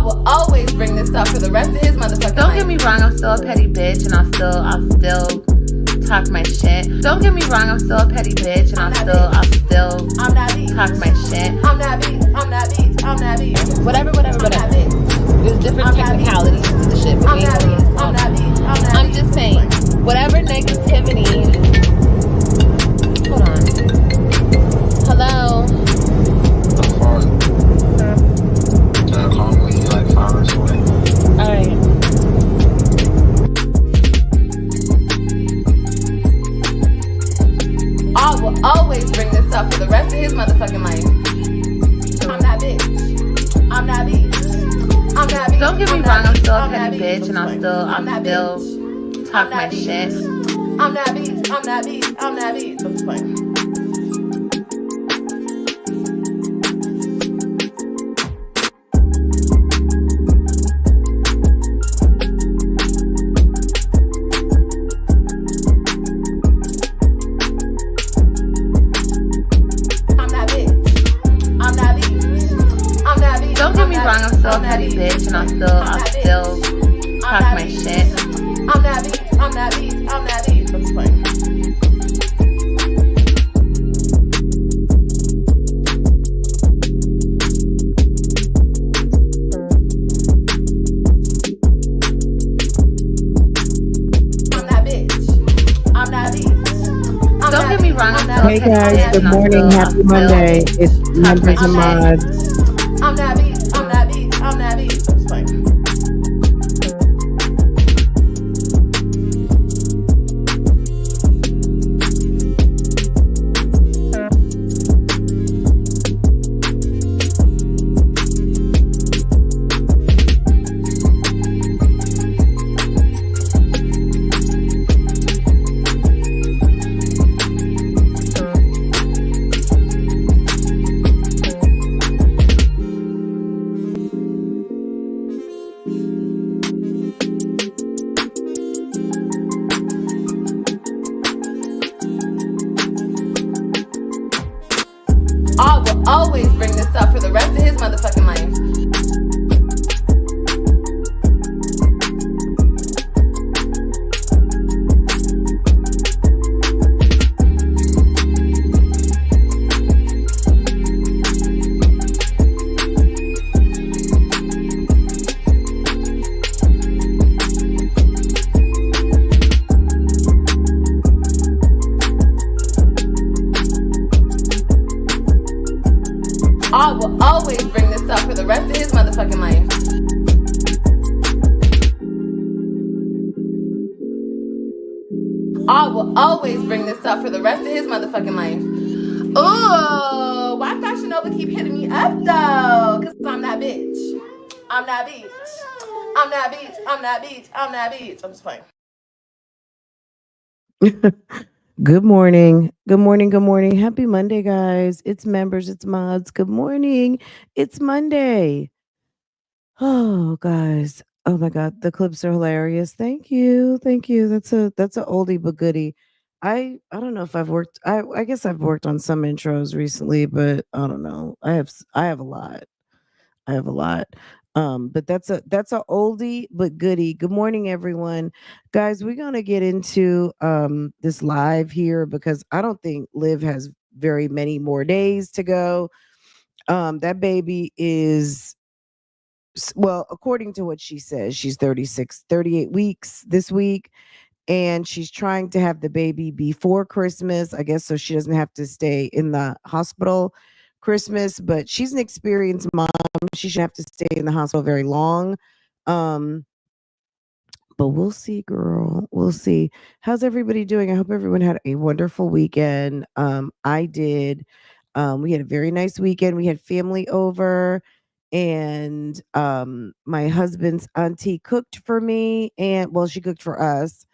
will always bring this up for the rest of his motherfucking life. Don't get me wrong, I'm still a petty bitch, and I'll still talk my shit. Don't get me wrong, I'm still a petty bitch, and I'll still talk my shit. I'm that bitch. Whatever. There's different technicalities to the shit. I'm just saying, whatever negativity. Hold on. Hello. Like 5 hours away. All right. I will always bring this up for the rest of his motherfucking life. I'm that bitch. Don't get me wrong, I'm still a petty bitch, and I'll still talk my shit. I'm that bitch. I'm just playing. Don't get me wrong, I'm still a petty bitch, and I'll still talk my shit. I'm that bitch. I'm just playing. Don't get me wrong, I'm still Hey guys, good morning. Happy Monday. It's Members and Mods. I'm that bitch. I'm just playing. I will always bring this up for the rest of his motherfucking life. I will always bring this up for the rest of his motherfucking life. I will always bring this up for the rest of his motherfucking life. Ooh, why Fashion Nova keep hitting me up though? Cause I'm that bitch. I'm just playing. Good morning. Good morning. Happy Monday, guys. It's Members, it's Mods. Good morning. It's Monday. Oh, guys. Oh my God. The clips are hilarious. Thank you. That's a oldie but goodie. I don't know if I've worked I guess I've worked on some intros recently, but I don't know. I have a lot. But that's a oldie but goodie. Good morning, everyone. Guys, we're gonna get into this live here because I don't think Liv has very many more days to go. That baby is, well, according to what she says, she's 38 weeks this week, and she's trying to have the baby before Christmas, I guess, so she doesn't have to stay in the hospital Christmas. But she's an experienced mom. She shouldn't have to stay in the hospital very long. But we'll see, girl. We'll see. How's everybody doing? I hope everyone had a wonderful weekend. I did. We had a very nice weekend. We had family over, and my husband's auntie cooked for me, and well, she cooked for us.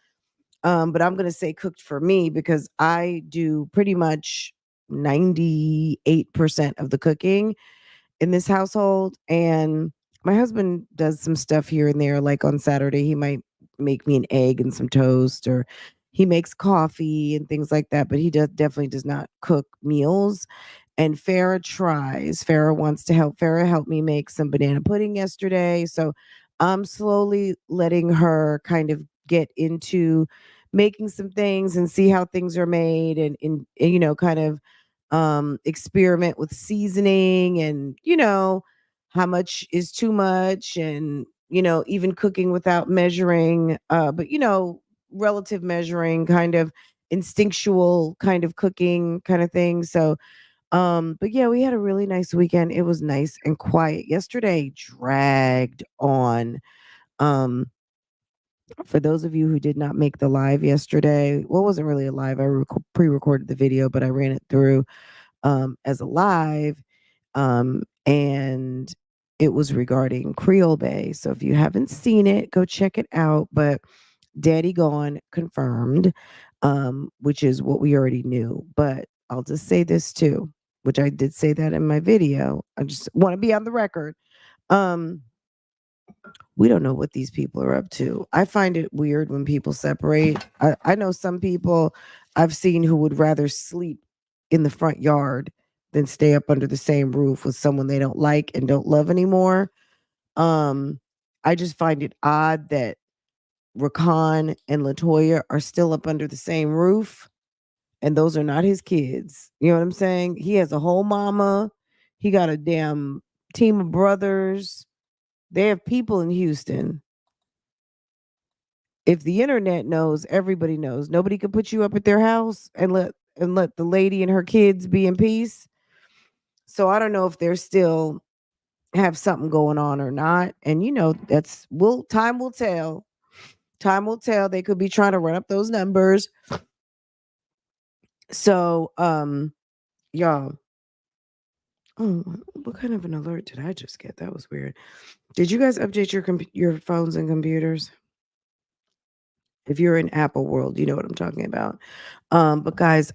But I'm gonna say cooked for me because I do pretty much 98% of the cooking in this household, and my husband does some stuff here and there. Like on Saturday, he might make me an egg and some toast, or he makes coffee and things like that. But he definitely does not cook meals. and Farah tries. Farah wants to help. Farah helped me make some banana pudding yesterday. So I'm slowly letting her kind of get into making some things and see how things are made and kind of experiment with seasoning and how much is too much and even cooking without measuring but relative measuring kind of instinctual kind of cooking kind of thing. So but yeah, we had a really nice weekend. It was nice and quiet. Yesterday dragged on. Um, for those of you who did not make the live yesterday, well, it wasn't really a live. I pre-recorded the video, but I ran it through as a live. And it was regarding Creole Bay. So if you haven't seen it, go check it out. But Daddy Gone confirmed, which is what we already knew. But I'll just say this too, which I did say that in my video. I just want to be on the record. Um, we don't know what these people are up to. I find it weird when people separate. I know some people I've seen who would rather sleep in the front yard than stay up under the same roof with someone they don't like and don't love anymore. Um, I just find it odd that Rakan and Latoya are still up under the same roof, and those are not his kids. You know what I'm saying? He has a whole mama. He got a damn team of brothers. They have people in Houston. If the internet knows, everybody knows. Nobody could put you up at their house and let the lady and her kids be in peace. So I don't know if they're still have something going on or not. And that's time will tell. Time will tell. They could be trying to run up those numbers. So y'all. Oh, what kind of an alert did I just get? That was weird. Did you guys update your phones and computers? If you're in Apple world, you know what I'm talking about. But guys,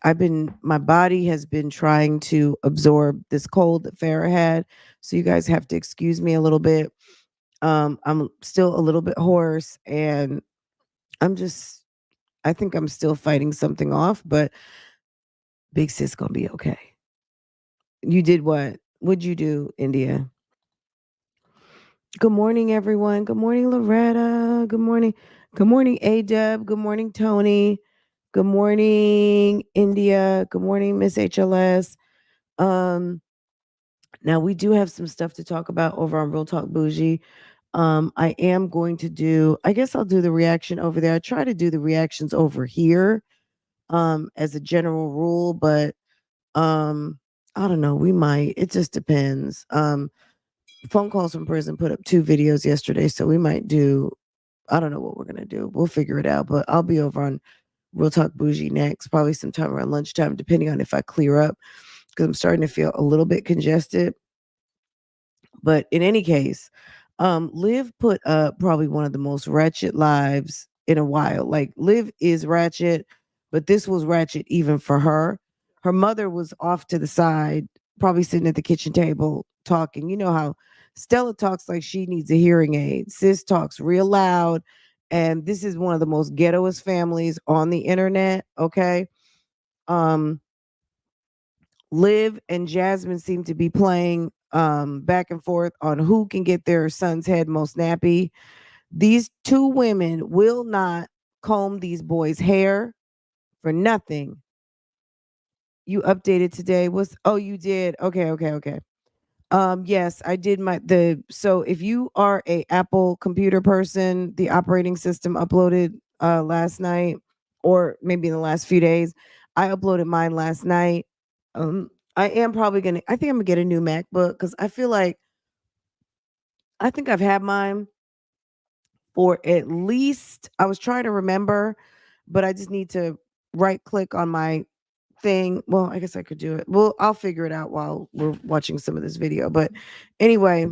my body has been trying to absorb this cold that Farrah had. So you guys have to excuse me a little bit. I'm still a little bit hoarse and I think I'm still fighting something off, but Big Sis gonna be okay. You did what? What'd you do, India? Good morning, everyone. Good morning, Loretta. Good morning. Good morning, A-Dub. Good morning, Tony. Good morning, India. Good morning, Miss HLS. Now we do have some stuff to talk about over on Real Talk Bougie. I am going to I guess I'll do the reaction over there. I try to do the reactions over here, as a general rule, but I don't know. We might. It just depends. Phone calls from prison put up 2 videos yesterday, so we might do. I don't know what we're gonna do. We'll figure it out. But I'll be over on Real Talk Bougie next, probably sometime around lunchtime, depending on if I clear up, because I'm starting to feel a little bit congested. But in any case, Liv put up probably one of the most ratchet lives in a while. Like Liv is ratchet, but this was ratchet even for her. Her mother was off to the side, probably sitting at the kitchen table talking. You know how Stella talks like she needs a hearing aid. Sis talks real loud. And this is one of the most ghettoest families on the internet. Okay. Um, Liv and Jasmine seem to be playing back and forth on who can get their son's head most nappy. These 2 women will not comb these boys' hair for nothing. You updated today. You did. Okay, okay, okay. Yes, I did so if you are a Apple computer person, the operating system uploaded last night or maybe in the last few days. I uploaded mine last night. I am probably I think I'm gonna get a new MacBook because I think I've had mine for at least, I was trying to remember, but I just need to right click on my thing. Well, I guess I could do it. Well, I'll figure it out while we're watching some of this video. But anyway,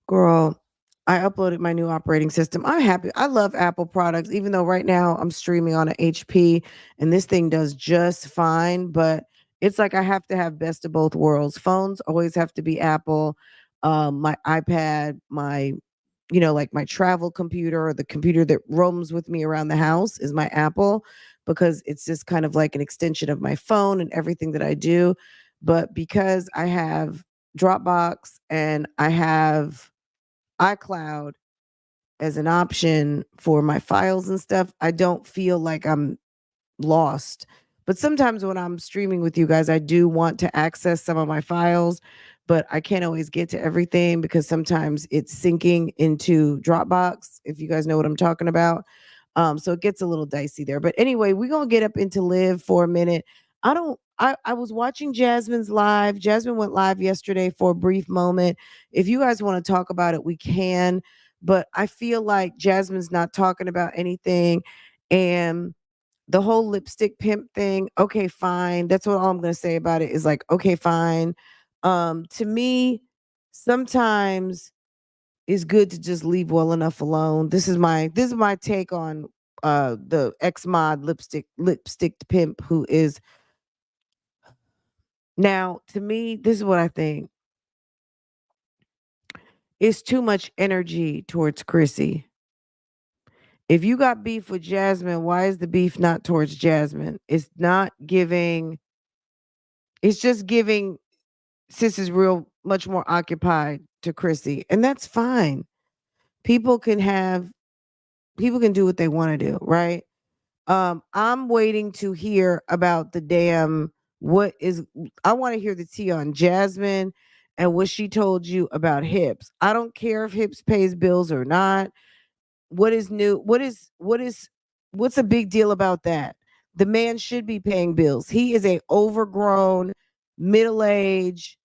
girl, I uploaded my new operating system. I'm happy. I love Apple products, even though right now I'm streaming on an HP and this thing does just fine. But it's like I have to have best of both worlds. Phones always have to be Apple. My iPad, like my travel computer or the computer that roams with me around the house is my Apple. because it's just kind of like an extension of my phone and everything that I do. But because I have Dropbox and I have iCloud as an option for my files and stuff, I don't feel like I'm lost. But sometimes when I'm streaming with you guys, I do want to access some of my files, but I can't always get to everything because sometimes it's syncing into Dropbox, if you guys know what I'm talking about. So it gets a little dicey there. But anyway, we're gonna get up into Liv for a minute. I was watching Jasmine's live. Jasmine went live yesterday for a brief moment. If you guys want to talk about it, we can. But I feel like Jasmine's not talking about anything. And the whole lipstick pimp thing, okay, fine. That's what all I'm gonna say about it is like, okay, fine. To me, sometimes it's good to just leave well enough alone. This is my take on the ex mod lipstick pimp who is now, to me, this is what I think. It's too much energy towards Chrissy. If you got beef with Jasmine, why is the beef not towards Jasmine? It's just giving sis is real much more occupied to Chrissy. And that's fine. People can have people can do what they want to do, right? I'm waiting to hear about the damn what is I want to hear the tea on Jasmine and what she told you about Hips. I don't care if Hips pays bills or not. What is new? What's a big deal about that? The man should be paying bills. He is a overgrown, middle-aged,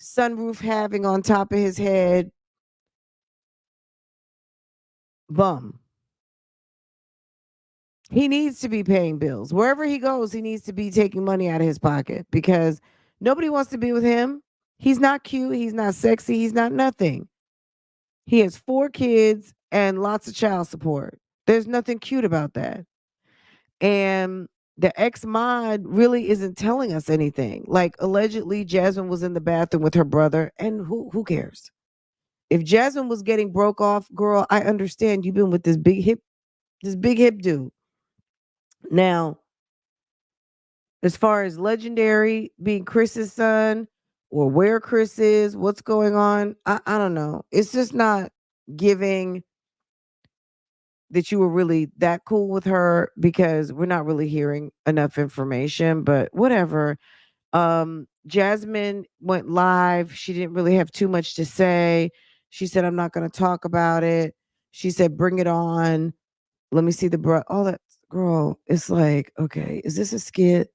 sunroof having on top of his head bum. He needs to be paying bills. Wherever he goes, he needs to be taking money out of his pocket because nobody wants to be with him. He's not cute. He's not sexy. He's not nothing. He has 4 kids and lots of child support. There's nothing cute about that. And the ex mod really isn't telling us anything. Like allegedly, Jasmine was in the bathroom with her brother, and who cares? If Jasmine was getting broke off, girl, I understand you've been with this big hip dude. Now, as far as Legendary being Chris's son or where Chris is, what's going on, I don't know. It's just not giving that you were really that cool with her because we're not really hearing enough information, but whatever. Jasmine went live. She didn't really have too much to say. She said, I'm not going to talk about it. She said, bring it on. Let me see the all that girl. It's like, okay, is this a skit?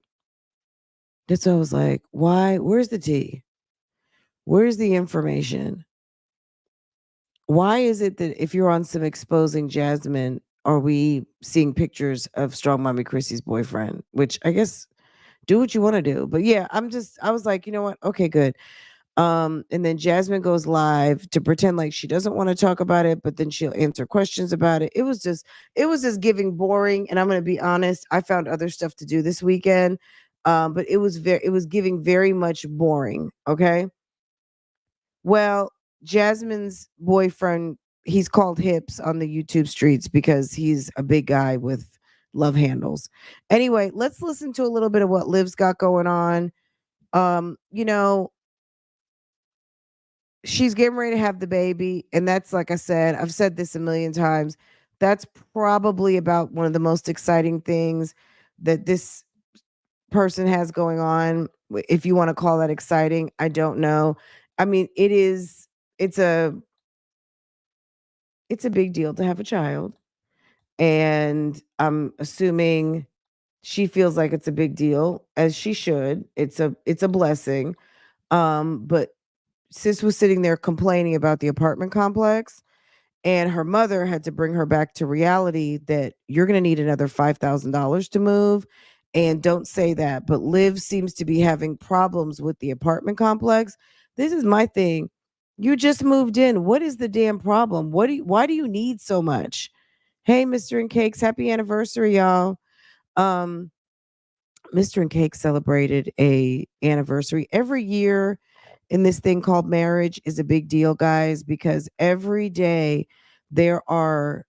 That's what I was like, why? Where's the tea? Where's the information? Why is it that if you're on some exposing Jasmine, are we seeing pictures of Strong Mommy Chrissy's boyfriend? Which I guess do what you want to do. But yeah, I was like, you know what? Okay, good. And then Jasmine goes live to pretend like she doesn't want to talk about it, but then she'll answer questions about it. It was just giving boring. And I'm gonna be honest, I found other stuff to do this weekend. But it was giving very much boring. Okay. Well, Jasmine's boyfriend, he's called Hips on the YouTube streets because he's a big guy with love handles. Anyway, let's listen to a little bit of what Liv's got going on. You know, she's getting ready to have the baby, and that's like I said, I've said this a million times. That's probably about one of the most exciting things that this person has going on. If you want to call that exciting, I don't know. I mean, it's a it's a big deal to have a child, and I'm assuming she feels like it's a big deal, as she should. It's a blessing. But sis was sitting there complaining about the apartment complex, and her mother had to bring her back to reality that you're going to need another $5,000 to move. And don't say that. But Liv seems to be having problems with the apartment complex. This is my thing. You just moved in. What is the damn problem? Why do you need so much? Hey, Mr. and Cakes, happy anniversary, y'all. Um, Mr. and Cake celebrated a anniversary every year in this thing called marriage is a big deal, guys, because every day there are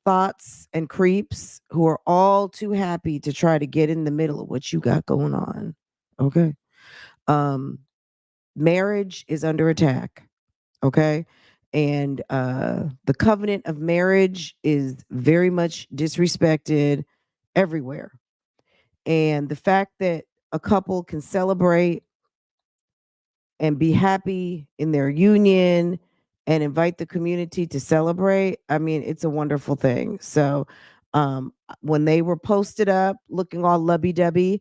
thoughts and creeps who are all too happy to try to get in the middle of what you got going on. Okay. Um, Marriage is under attack. Okay. And the covenant of marriage is very much disrespected everywhere. And the fact that a couple can celebrate and be happy in their union and invite the community to celebrate, I mean, it's a wonderful thing. So when they were posted up looking all lubby-dubby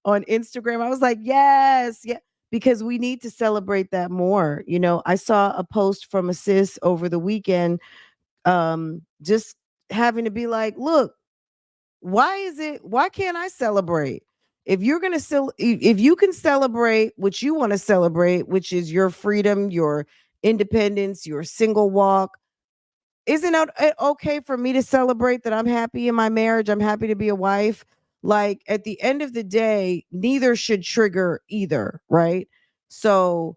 on Instagram, I was like, yes, yeah, because we need to celebrate that more. You know, I saw a post from a sis over the weekend, just having to be like, look, why can't I celebrate? If you're going to if you can celebrate what you want to celebrate, which is your freedom, your independence, your single walk, isn't it okay for me to celebrate that I'm happy in my marriage? I'm happy to be a wife. Like at the end of the day, neither should trigger either, right? So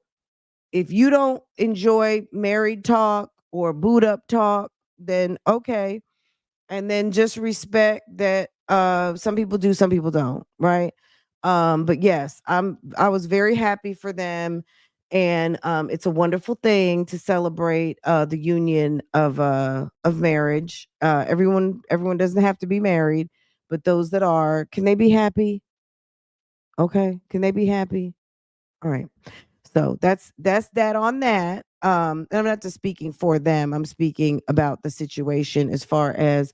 if you don't enjoy married talk or boot up talk, then okay, and then just respect that some people do, some people don't, right? But yes, I was very happy for them, and it's a wonderful thing to celebrate the union of marriage. Everyone doesn't have to be married, but those that are, can they be happy? Okay, can they be happy? All right. So that's that on that. And I'm not just speaking for them. I'm speaking about the situation as far as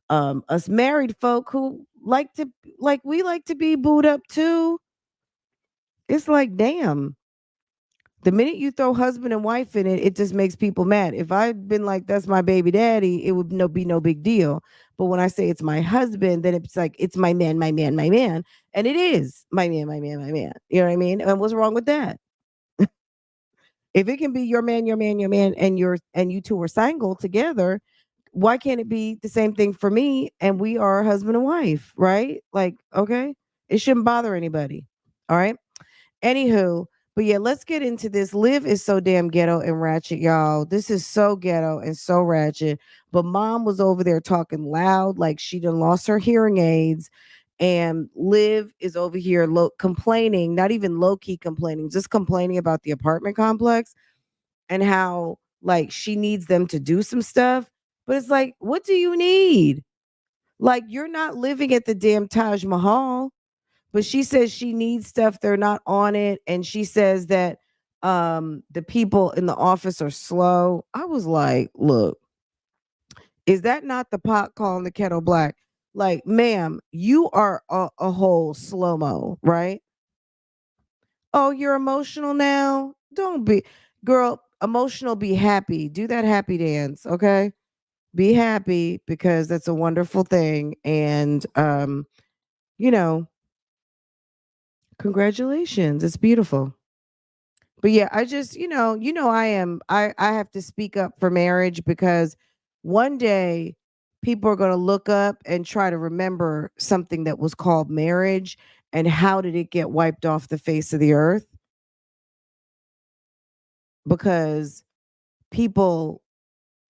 us married folk who we like to be booed up too. It's like, damn, the minute you throw husband and wife in it, it just makes people mad. If I'd been like, that's my baby daddy, it would be no big deal. But when I say it's my husband, then it's like, it's my man, my man, my man. And it is my man, my man, my man. You know what I mean? And what's wrong with that? If it can be your man, your man, your man, and you two are single together, why can't it be the same thing for me and we are husband and wife, right? Like, okay, it shouldn't bother anybody. All right. Anywho, but yeah, let's get into this. Liv is so damn ghetto and ratchet, y'all. This is so ghetto and so ratchet. But mom was over there talking loud, like she done lost her hearing aids. And Liv is over here complaining, not even low key complaining, just complaining about the apartment complex and how like she needs them to do some stuff. But it's like, what do you need? Like, you're not living at the damn Taj Mahal. But she says she needs stuff. They're not on it. And she says that the people in the office are slow. I was like, look, is that not the pot calling the kettle black? Like, ma'am, you are a whole slow mo, right? Oh, you're emotional now? Don't be, girl, emotional, be happy. Do that happy dance, okay? Be happy because that's a wonderful thing. And, you know, congratulations. It's beautiful. But yeah, I just, I have to speak up for marriage because one day people are going to look up and try to remember something that was called marriage and how did it get wiped off the face of the earth? Because people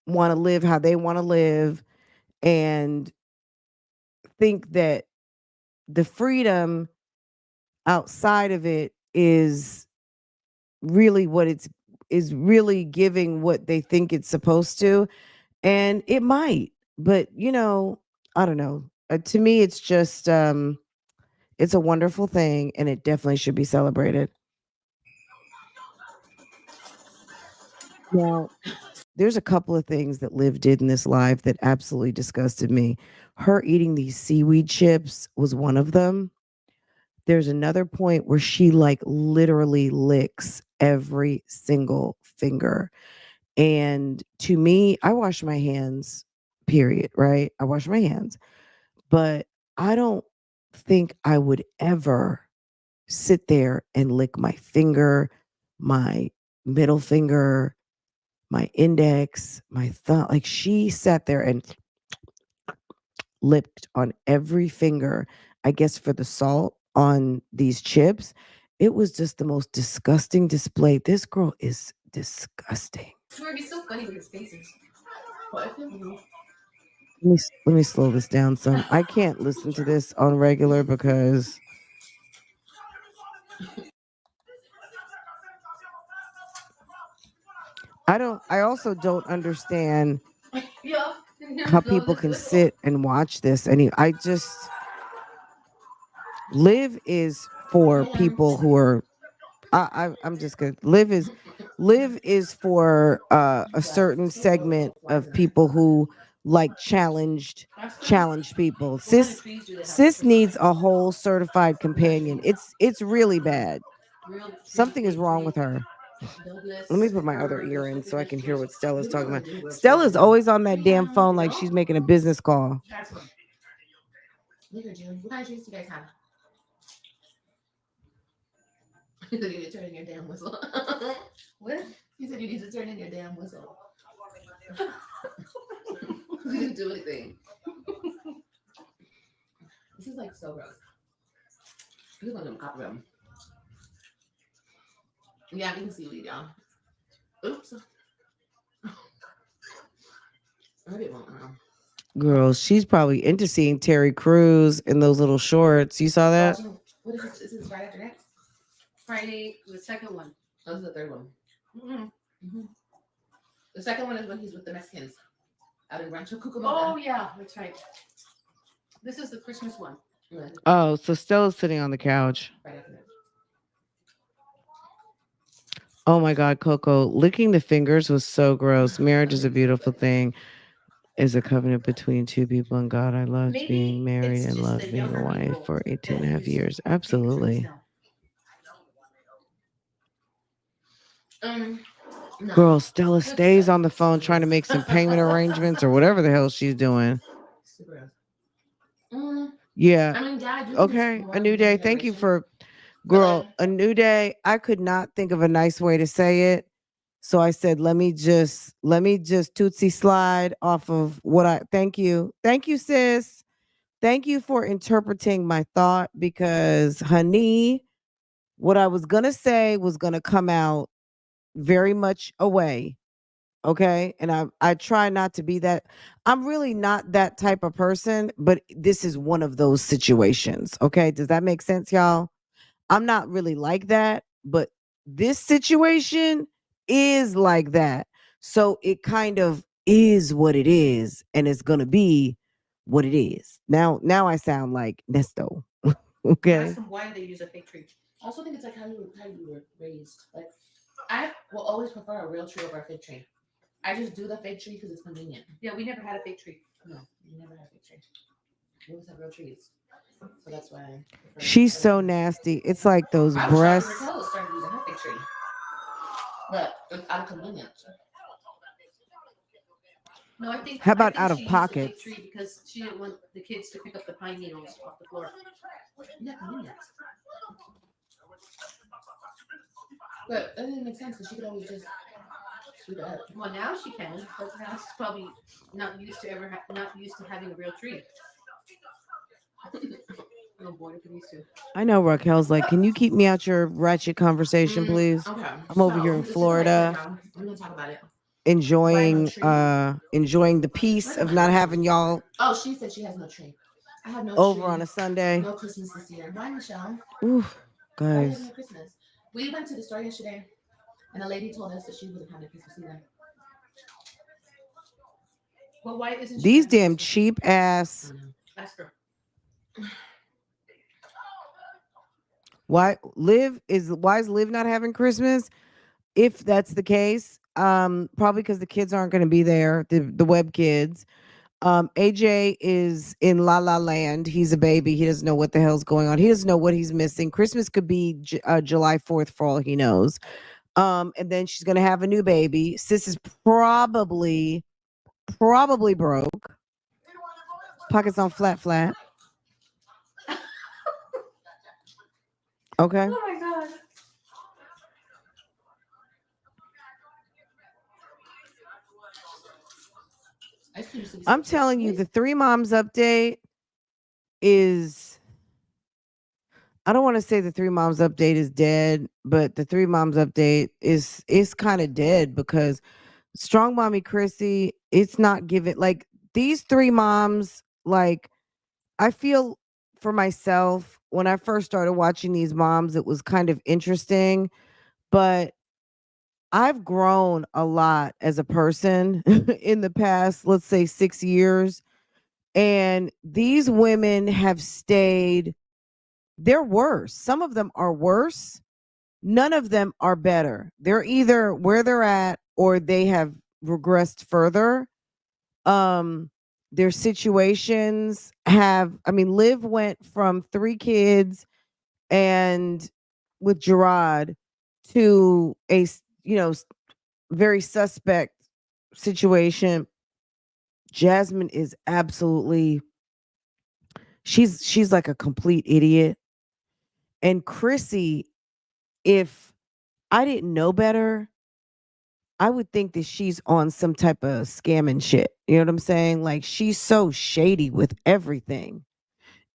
want to live how they want to live and think that the freedom outside of it is really what it's is really giving what they think it's supposed to, and it might, but I don't know. To me it's just it's a wonderful thing and it definitely should be celebrated. Now, there's a couple of things that Liv did in this live that absolutely disgusted me. Her eating these seaweed chips was one of them. There's another point where she like literally licks every single finger. And to me, I wash my hands, period, right? I wash my hands. But I don't think I would ever sit there and lick my finger, my middle finger, my index, my thumb. Like she sat there and licked on every finger, I guess for the salt on these chips. It was just the most disgusting display. This girl is disgusting. It would be so funny with his faces. What? Let me slow this down some. I can't listen to this on regular because I also don't understand Yeah. how people can sit and watch this. I just live is for people who are I'm just good. Live is for a certain segment of people who like challenged people. Sis needs a whole certified companion. It's really bad. Something is wrong with her. Let me put my other ear in so I can hear what Stella's talking about. Stella's always on that damn phone like she's making a business call. Look at you. What kind of trees do you guys have? You said you need to turn in your damn whistle. What? You said you need to turn in your damn whistle. You didn't do anything. This is like so gross. You're gonna copy them. Yeah, we can see you, y'all. Oops. Maybe it won't now. Girl, she's probably into seeing Terry Crews in those little shorts. You saw that? What is this? Is this Friday after next? Friday, the second one. Oh, this is the third one. Mm-hmm. The second one is when he's with the Mexicans out in Rancho Cucamonga. Oh, yeah, that's right. This is the Christmas one. Oh, so Stella's sitting on the couch. Right after that. Oh my God, Coco, licking the fingers was so gross. Marriage is a beautiful thing. Is a covenant between two people and God. I loved being married and loved being a wife for 18 and a half years. Absolutely. No. Girl, Stella stays on the phone trying to make some payment arrangements or whatever the hell she's doing. Yeah. I mean, Dad, okay. A new day. Thank you for, girl, a new day. I could not think of a nice way to say it. So I said, let me just tootsie slide off of thank you. Thank you, sis. Thank you for interpreting my thought because, honey, what I was going to say was going to come out very much away. Okay. And I try not to be that. I'm really not that type of person, but this is one of those situations. Okay. Does that make sense, y'all? I'm not really like that, but this situation is like that. So it kind of is what it is, and it's gonna be what it is. Now I sound like Nesto. Okay. Ask them why they use a fake tree. I also think it's like how you were raised. Like I will always prefer a real tree over a fake tree. I just do the fake tree because it's convenient. Yeah, we never had a fake tree. No, we never had a fake tree. We always have real trees. So that's why she's so nasty. It's like those breasts. Raquel started using her fake tree. But it's out of convenience. No, I think. How about I think out of pocket? Tree because she didn't want the kids to pick up the pine needles off the floor. Yeah, convenience. But that didn't make sense because she could always just sweep it up. Well, now she can, but now she's probably not used to not used to having a real tree. Oh boy, if used to. I know Raquel's like, can you keep me out your ratchet conversation, please? Okay. I'm over here in Florida. We're gonna talk about it. Enjoying the peace of not having y'all. Oh, she said she has no tree. I have no over tree. on a Sunday. No Christmas this year. Bye, Michelle. Oof, guys. No Christmas. We went to the store yesterday, and a lady told us that she wasn't having Christmas either. Well, why isn't these damn cheap ass? Ask her. Why is Liv not having Christmas? If that's the case, probably because the kids aren't going to be there, the web kids. AJ is in La La Land. He's a baby. He doesn't know what the hell's going on. He doesn't know what he's missing. Christmas could be July 4th for all he knows. And then she's going to have a new baby. Sis is probably broke. Pockets on flat. Okay. Oh my God. I'm telling you, the Three Moms update is, I don't want to say the Three Moms update is dead, but the Three Moms update is kind of dead because Strong Mommy Chrissy, it's not giving, like, these three moms, like, I feel for myself when I first started watching these moms, it was kind of interesting, but I've grown a lot as a person in the past, let's say 6 years. And these women have stayed, they're worse. Some of them are worse. None of them are better. They're either where they're at or they have regressed further. Um, their situations have, I mean, Liv went from 3 kids and with Gerard to very suspect situation. Jasmine is absolutely, she's like a complete idiot. And Chrissy, if I didn't know better, I would think that she's on some type of scamming shit. You know what I'm saying? Like, she's so shady with everything.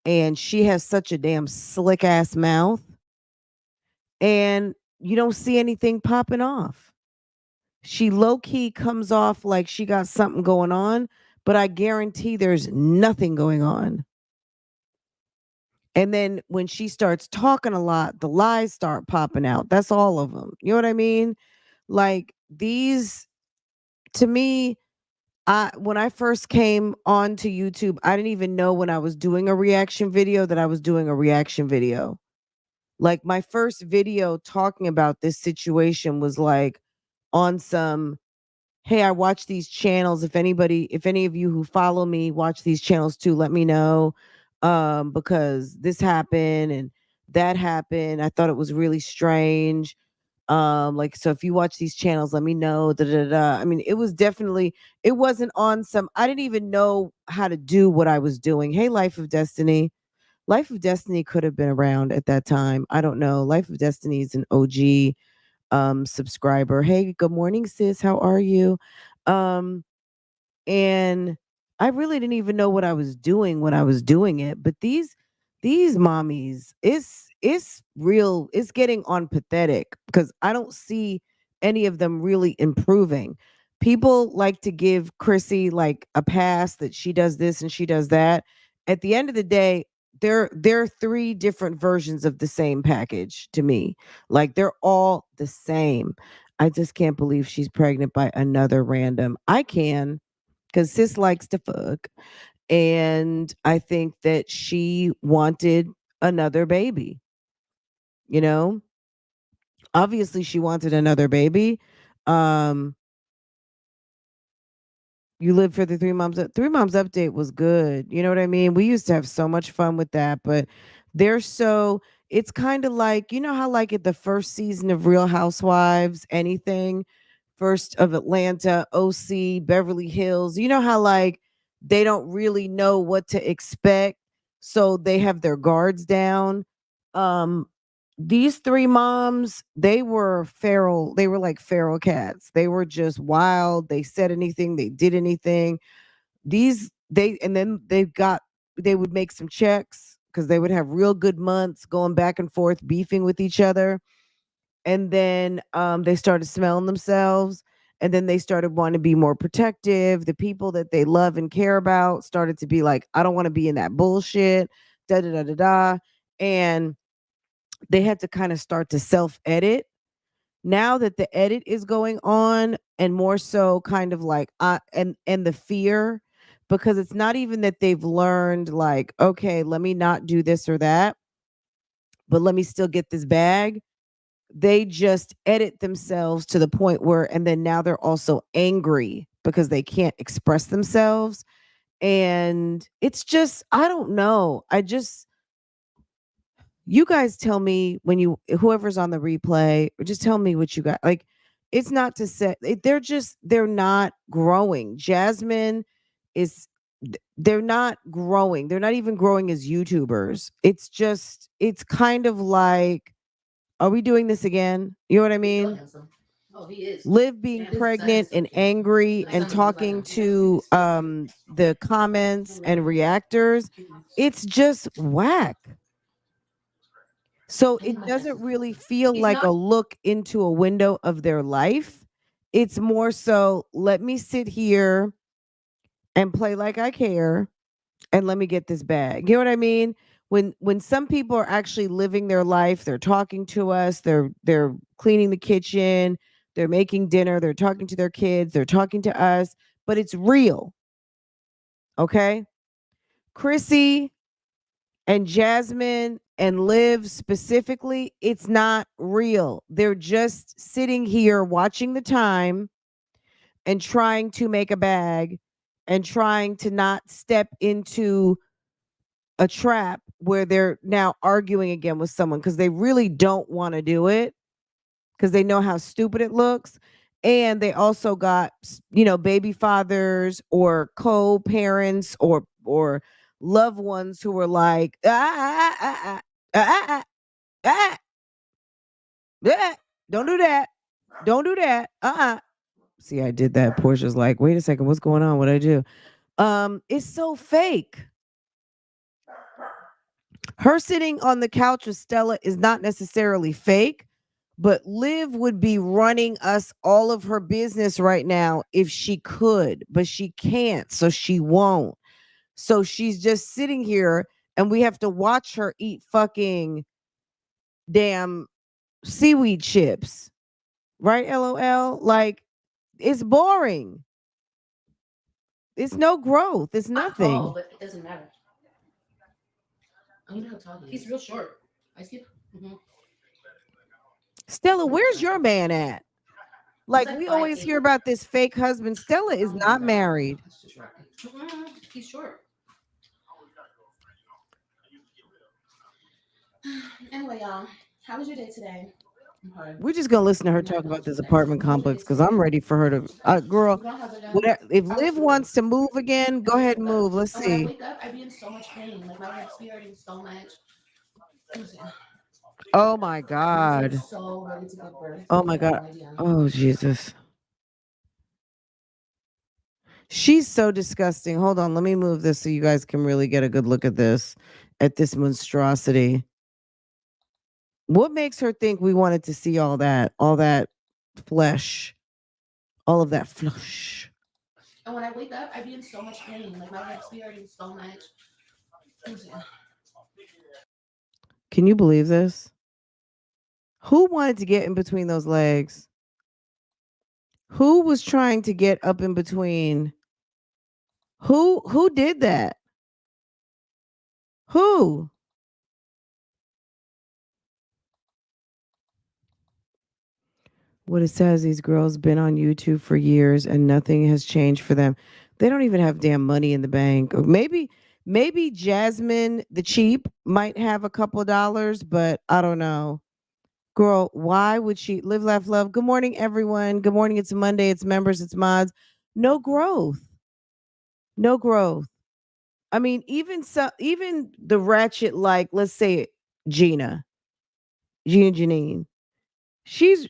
And she has such a damn slick ass mouth. And you don't see anything popping off. She low key comes off like she got something going on, but I guarantee there's nothing going on. And then when she starts talking a lot, the lies start popping out. That's all of them. You know what I mean? Like, these, to me, I when I first came onto YouTube, I didn't even know when I was doing a reaction video that I was doing a reaction video. Like, my first video talking about this situation was like on some, hey, I watch these channels. If any of you who follow me watch these channels too, let me know. Because this happened and that happened. I thought it was really strange. Like, so if you watch these channels, let me know. Da, da, da. I mean, it was definitely, it wasn't on some, I didn't even know how to do what I was doing. Hey, Life of Destiny. Life of Destiny could have been around at that time. I don't know. Life of Destiny is an OG subscriber. Hey, good morning, sis. How are you? Um, and I really didn't even know what I was doing when I was doing it. But these mommies, it's real, it's getting on pathetic because I don't see any of them really improving. People like to give Chrissy like a pass that she does this and she does that. At the end of the day, they're three different versions of the same package to me. Like, they're all the same. I just can't believe she's pregnant by another random. I can, because sis likes to fuck. And I think that she wanted another baby, you know? Obviously, she wanted another baby. Um, you live for the Three Moms update was good. You know what I mean? We used to have so much fun with that, but they're so, it's kind of like, you know how like at the first season of Real Housewives, anything, first of Atlanta, OC, Beverly Hills, you know how like they don't really know what to expect, so they have their guards down. Um these three moms, they were feral. They were like feral cats. They were just wild. They said anything, they did anything. And then they would make some checks because they would have real good months going back and forth, beefing with each other. And then they started smelling themselves. And then they started wanting to be more protective. The people that they love and care about started to be like, I don't want to be in that bullshit. Da da da da da. And they had to kind of start to self edit. Now that the edit is going on, and more so kind of like and the fear, because it's not even that they've learned like, okay, let me not do this or that, but let me still get this bag. They just edit themselves to the point where, and then now they're also angry because they can't express themselves. And it's just, I don't know. You guys tell me when you, whoever's on the replay, or just tell me what you got. Like, it's not to say they're not growing. Jasmine is, they're not growing. They're not even growing as YouTubers. It's just, it's kind of like, are we doing this again? You know what I He's so mean? handsome. Oh, he is. Liv being Damn, his design is pregnant so and cute. angry My and son was like talking him. He has to he's so cute. the comments and reactors, it's just whack. So I think it my doesn't glasses are really closer. feel He's like not. a look into a window of their life. It's more so, let me sit here and play like I care and let me get this bag. You know what I mean? When some people are actually living their life, they're talking to us, they're cleaning the kitchen, they're making dinner, they're talking to their kids, they're talking to us, but it's real. Okay? Chrissy and Jasmine and Liv specifically, it's not real. They're just sitting here watching the time and trying to make a bag and trying to not step into a trap where they're now arguing again with someone because they really don't want to do it because they know how stupid it looks. And they also got, baby fathers or co-parents or loved ones who were like, ah, ah, don't do that. Don't do that. See, I did that. Portia's like, wait a second, what's going on? What I do? It's so fake. Her sitting on the couch with Stella is not necessarily fake, but Liv would be running us all of her business right now if she could, but she can't, so she won't. So she's just sitting here and we have to watch her eat fucking damn seaweed chips. Right, LOL? Like, it's boring. It's no growth. It's nothing. Oh, but it doesn't matter. I wonder how tall he is. He's real short. I see. Mm-hmm. Stella, where's your man at? Like, we always hear about this fake husband. Stella is not married. He's short. Anyway, y'all, how was your day today? We're just gonna listen to her talk about this apartment complex because I'm ready for her to. Girl, if Liv wants to move again, go ahead and move. Let's see. When I wake up, I be in so much pain. Like my hips be hurting so much. Oh my God. I'm so ready to give birth. Oh my God. Oh Jesus. She's so disgusting. Hold on, let me move this so you guys can really get a good look at this monstrosity. What makes her think we wanted to see all that flesh, all of that flesh? And when I wake up, I be in so much pain. Like my hips be hurting so much. Can you believe this? Who wanted to get in between those legs? Who was trying to get up in between? Who did that? Who? What it says, these girls been on YouTube for years and nothing has changed for them. They don't even have damn money in the bank. Or maybe Jasmine the cheap might have a couple of dollars, but I don't know. Girl, why would she live, laugh, love? Good morning, everyone. Good morning. It's Monday. It's members. It's mods. No growth. No growth. I mean, even the ratchet, like, let's say Gina Janine. She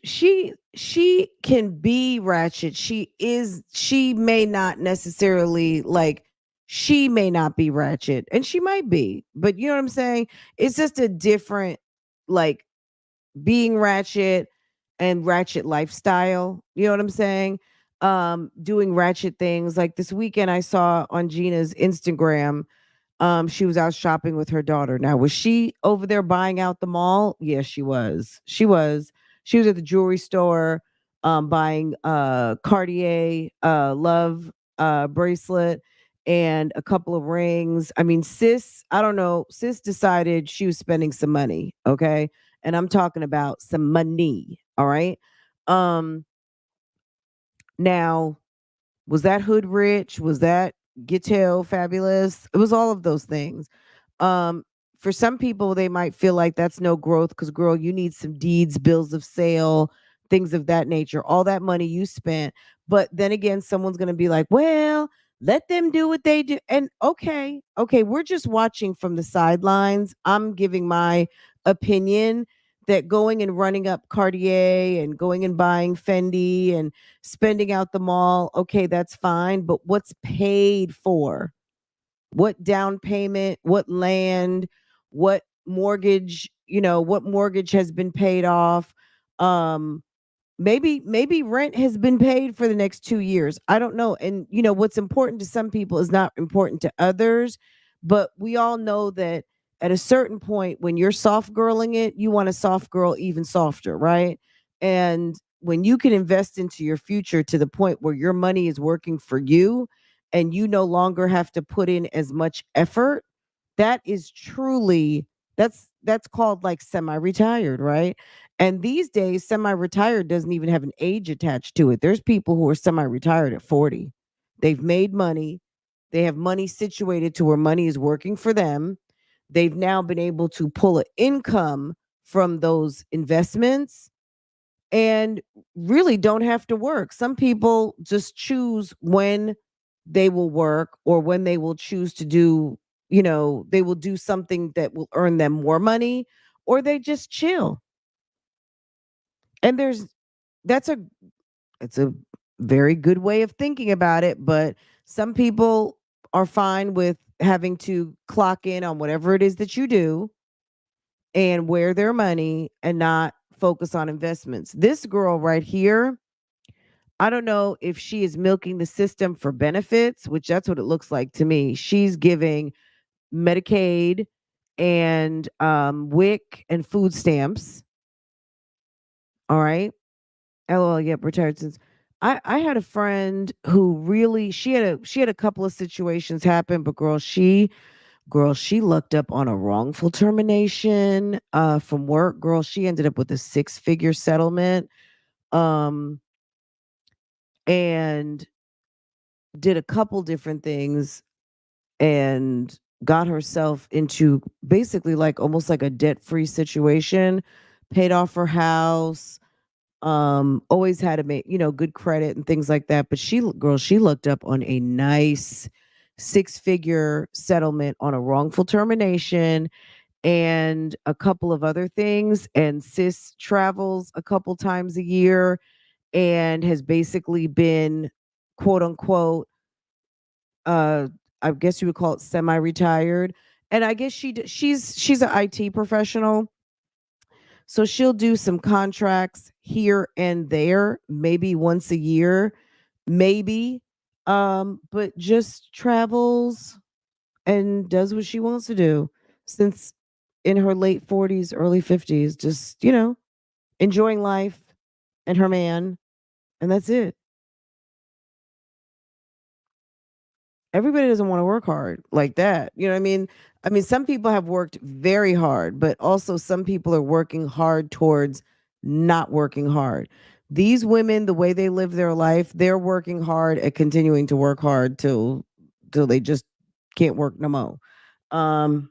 can be ratchet. She may not necessarily like she may not be ratchet and she might be, but you know what I'm saying? It's just a different like being ratchet and ratchet lifestyle. You know what I'm saying? Doing ratchet things. Like this weekend I saw on Gina's Instagram, she was out shopping with her daughter. Now, was she over there buying out the mall? Yes, she was. She was at the jewelry store, buying Cartier love bracelet and a couple of rings. I mean, I don't know, sis decided she was spending some money, okay? And I'm talking about some money, all right? Now, was that hood rich? Was that ghetto fabulous? It was all of those things. Um, for some people, they might feel like that's no growth because, girl, you need some deeds, bills of sale, things of that nature, all that money you spent. But then again, someone's going to be like, well, let them do what they do. And okay, we're just watching from the sidelines. I'm giving my opinion that going and running up Cartier and going and buying Fendi and spending out the mall, okay, that's fine. But what's paid for? What down payment, what land, what mortgage, what mortgage has been paid off, maybe rent has been paid for the next 2 years. I don't know. And what's important to some people is not important to others. But we all know that at a certain point, when you're soft girling it, you want a soft girl even softer, right? And when you can invest into your future to the point where your money is working for you and you no longer have to put in as much effort, that is truly, that's called like semi-retired, right? And these days, semi-retired doesn't even have an age attached to it. There's people who are semi-retired at 40. They've made money. They have money situated to where money is working for them. They've now been able to pull an income from those investments and really don't have to work. Some people just choose when they will work or when they will choose to do, they will do something that will earn them more money, or they just chill. And that's a it's a very good way of thinking about it, but some people are fine with having to clock in on whatever it is that you do and wear their money and not focus on investments. This girl right here, I don't know if she is milking the system for benefits, which that's what it looks like to me. She's giving Medicaid and WIC and food stamps. All right. LOL, yep, retired since I had a friend who really she had a couple of situations happen, but girl, she looked up on a wrongful termination from work. Girl, she ended up with a six-figure settlement. Um and did a couple different things and got herself into basically like almost like a debt-free situation, paid off her house, always had to make, good credit and things like that. But she looked up on a nice six-figure settlement on a wrongful termination and a couple of other things. And sis travels a couple times a year and has basically been, quote unquote, uh I guess you would call it semi-retired. And I guess she's an IT professional, so she'll do some contracts here and there, maybe once a year, maybe. But just travels and does what she wants to do since in her late 40s, early 50s, just, enjoying life and her man, and that's it. Everybody doesn't want to work hard like that. You know what I mean? I mean, some people have worked very hard, but also some people are working hard towards not working hard. These women, the way they live their life, they're working hard at continuing to work hard till they just can't work no more. Um,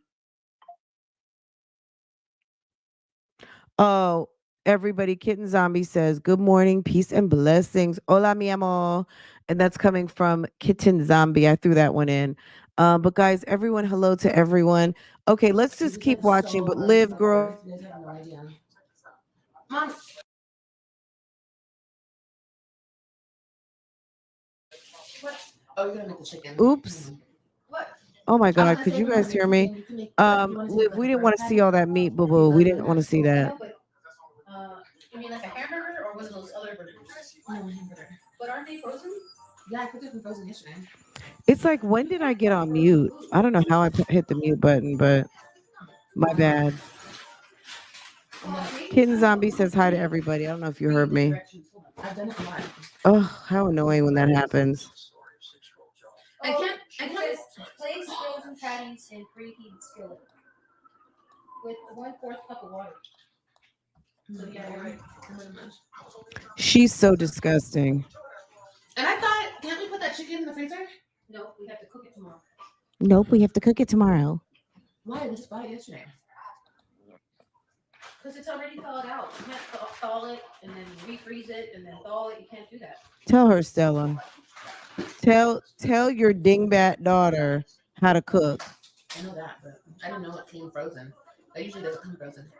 oh, everybody, Kitten Zombie says, "Good morning, peace and blessings. Hola, mi amor." And that's coming from Kitten Zombie. I threw that one in. But guys, everyone, hello to everyone. Okay, let's just keep watching. But Live, girl. You guys have no idea. Mom. What? Oh, you're gonna make the chicken. Oops. What? Oh my I was God, gonna could say you we're gonna guys make hear me? chicken. You can make. You want to Liv, like we a didn't burger want to see patty? all that meat, boo Have you boo. We done didn't that? want to see that. No, but you mean like a hamburger or one of those other burgers? No, hamburger. But aren't they frozen? Yeah, I cooked it from frozen yesterday. It's like, when did I get on mute? I don't know how I hit the mute button, but my bad. Kitten Zombie says hi to everybody. I don't know if you heard me. I've done it a lot. Oh, how annoying when that happens. I can't. I It can't. says place frozen patties in preheated skillet with 1/4 cup of water. So yeah, you're right. She's so disgusting. And I thought, can't we put that chicken in the freezer? No, we have to cook it tomorrow. Nope, we have to cook it tomorrow. Why? We just bought it yesterday. Because it's already thawed out. You can't thaw it and then refreeze it and then thaw it. You can't do that. Tell her, Stella. Tell your dingbat daughter how to cook. I know that, but I didn't know it came frozen. That usually doesn't come frozen.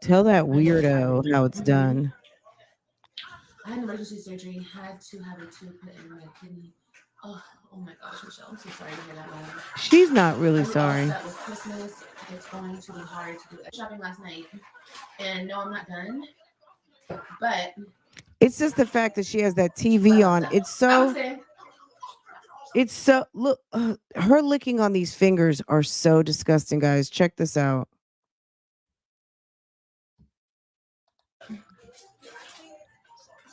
Tell that weirdo how it's done. I had an emergency surgery. Had to have a tube put in my kidney. Oh my gosh, Michelle, I'm so sorry to hear that, man. She's not Are really you all sorry. set with Christmas? It's going to be hard to do shopping last night. And no, I'm not done. But It's just the fact that she has that what TV else on. stuff? I would say It's so look. Her licking on these fingers are so disgusting, guys. Check this out.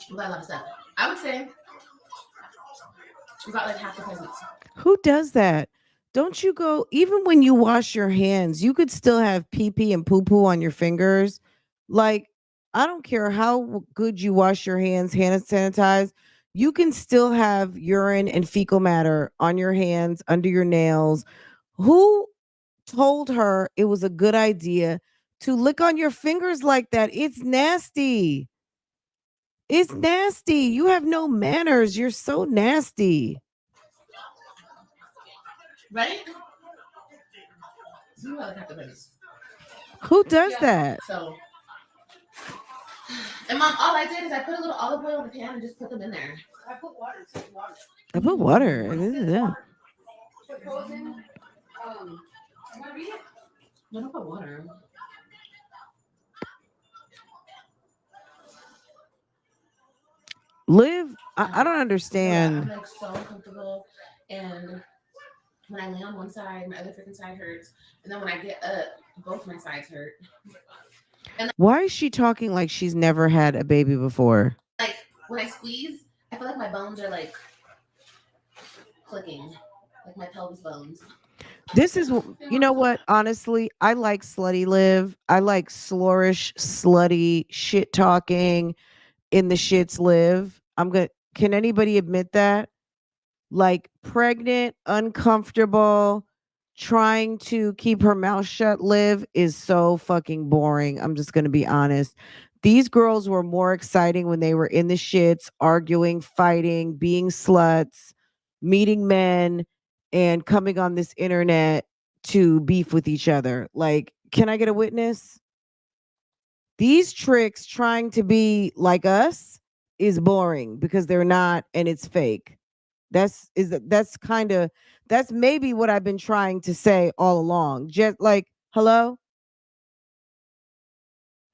we got a lot of stuff. I would say we got like half the presents. Who does that? Don't you go even when you wash your hands? You could still have pee pee and poo poo on your fingers. Like I don't care how good you wash your hands, hand sanitize. You can still have urine and fecal matter on your hands, under your nails. Who told her it was a good idea to lick on your fingers like that? It's nasty. It's nasty. You have no manners. You're so nasty. Right? You got like half the presents. Who does Yeah. that? So, and mom, all I did is I put a little olive oil in the pan and just put them in there. I put water. I put water. This is it. Put frozen. You want to read it? No, don't put water. Liv, I don't Yeah, I'm understand. like so uncomfortable, and when I lay on one side, my other freaking side hurts, and then when I get up, both my sides hurt. And Why is she talking like she's never had a baby before? like when I squeeze, I feel like my bones are like clicking, like my pelvis bones. This is, you know what? Honestly, I like slutty Liv. I like slorish, slutty, shit talking in the shits Liv. I'm gonna. Can anybody admit that? Like pregnant, uncomfortable, trying to keep her mouth shut Liv is so fucking boring. I'm just going to be honest. These girls were more exciting when they were in the shits, arguing, fighting, being sluts, meeting men, and coming on this internet to beef with each other. Like, can I get a witness? These tricks trying to be like us is boring because they're not and it's fake. That's maybe what I've been trying to say all along. Just like, hello?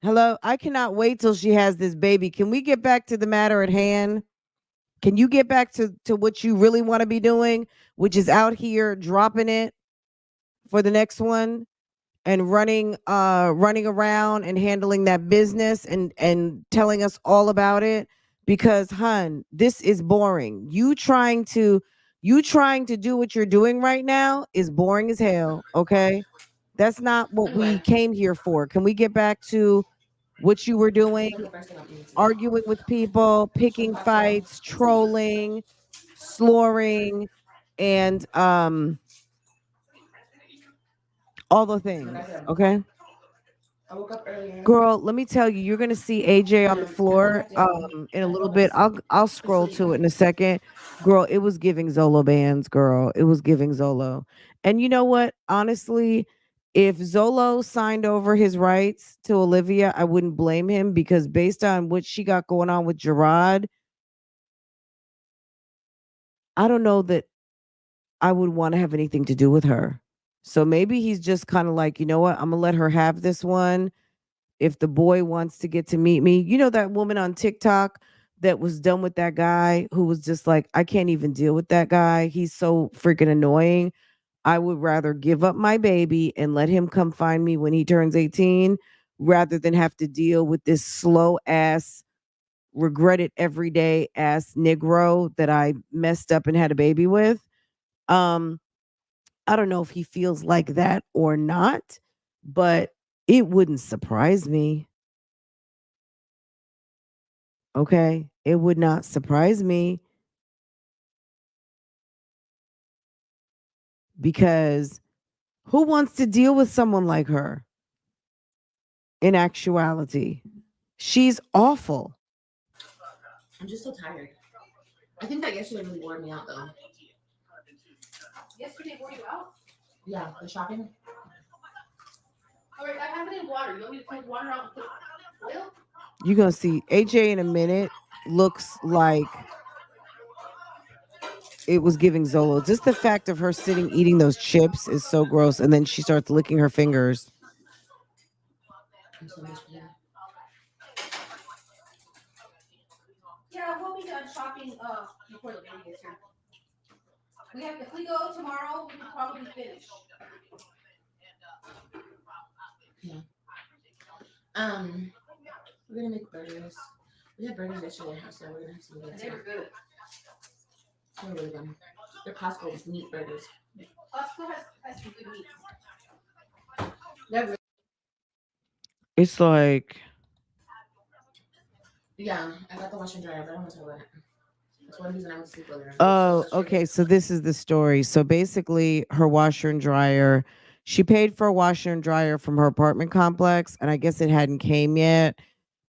Hello? I cannot wait till she has this baby. Can we get back to the matter at hand? Can you get back to what you really want to be doing, which is out here dropping it for the next one and running around and handling that business and telling us all about it? Because hun, this is boring. You trying to do what you're doing right now is boring as hell, okay? That's not what we Anyway, came here for. Can we get back to what you were doing? that's the first thing I'm eating today. Arguing with people, Some picking pasta. fights, trolling, slurring, and all the Like I things, said, okay? I woke up earlier Girl, let me tell you, you're gonna see AJ on the and I floor walked in in a and I little felt bit. I'll scroll asleep. to it in a second. Girl, it was giving Zolo bands, girl. It was giving Zolo. And you know what? Honestly, if Zolo signed over his rights to Olivia, I wouldn't blame him because based on what she got going on with Gerard, I don't know that I would want to have anything to do with her. So maybe he's just kind of like, you know what? I'm gonna let her have this one. If the boy wants to get to meet me, you know that woman on TikTok that was done with that guy who was just like, I can't even deal with that guy. He's so freaking annoying. I would rather give up my baby and let him come find me when he turns 18 rather than have to deal with this slow ass, regretted everyday ass Negro that I messed up and had a baby with. Um, I don't know if he feels like that or not, but it wouldn't surprise me. Okay. It would not surprise me because who wants to deal with someone like her in actuality? She's awful. I'm just so tired. I think that yesterday really wore me out though. Yesterday wore you out? Yeah, the shopping. All right, I have it in water. You want me to take water out and put oil? You're going to see AJ in a minute looks like it was giving Zolo. Just the fact of her sitting eating those chips is so gross. And then she starts licking her fingers. I'm so much better. Yeah, we'll be done shopping before the baby gets here. If we go tomorrow, we can probably finish. Yeah. We're gonna make burgers. We had burgers yesterday, so we're gonna have some good. They were good. They're really good. They're Costco meat burgers. Costco has some good meat. They're really, It's like, yeah. I got the washer and dryer, but I don't want to talk about it. That's one reason I went to sleep earlier. oh, okay. So this is the story. So basically, her washer and dryer, she paid for a washer and dryer from her apartment complex, and I guess it hadn't came yet.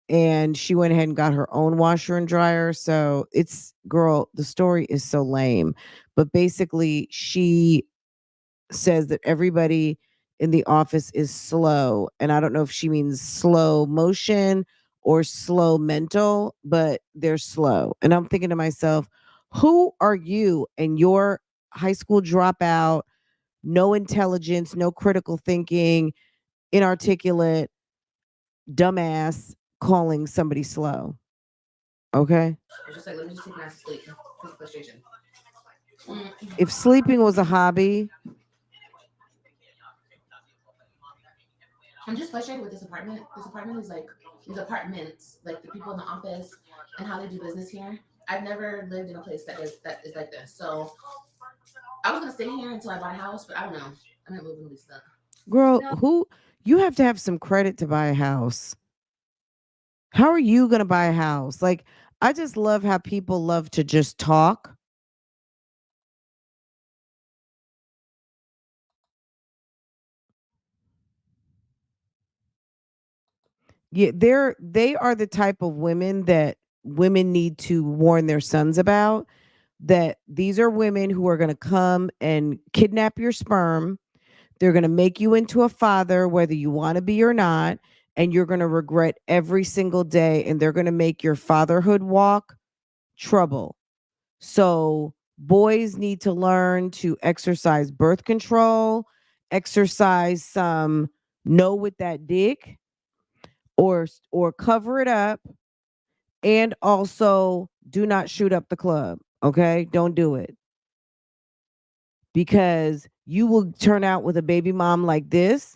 And she went ahead and got her own washer and dryer. So it's, girl, the story is so lame. But basically, she says that everybody in the office is slow. And I don't know if she means slow motion or slow mental, but they're slow. And I'm thinking to myself, who are you and your high school dropout, no intelligence, no critical thinking, inarticulate, dumbass calling somebody slow? Okay. I was just like, let me just take my ass to sleep. Because of frustration. If sleeping was a hobby, I'm just frustrated with this apartment. This apartment is like these apartments, like the people in the office and how they do business here. I've never lived in a place that is like this. So I was gonna stay here until I bought a house, but I don't know. I'm not moving with stuff. girl, No. who, you have to have some credit to buy a house. How are you going to buy a house? Like, I just love how people love to just talk. Yeah, they are the type of women that women need to warn their sons about, that these are women who are going to come and kidnap your sperm. They're going to make you into a father whether you want to be or not, and you're going to regret every single day, and they're going to make your fatherhood walk trouble. So boys need to learn to exercise birth control, exercise some no with that dick, or cover it up, and also do not shoot up the club. Okay? Don't do it. Because you will turn out with a baby mom like this,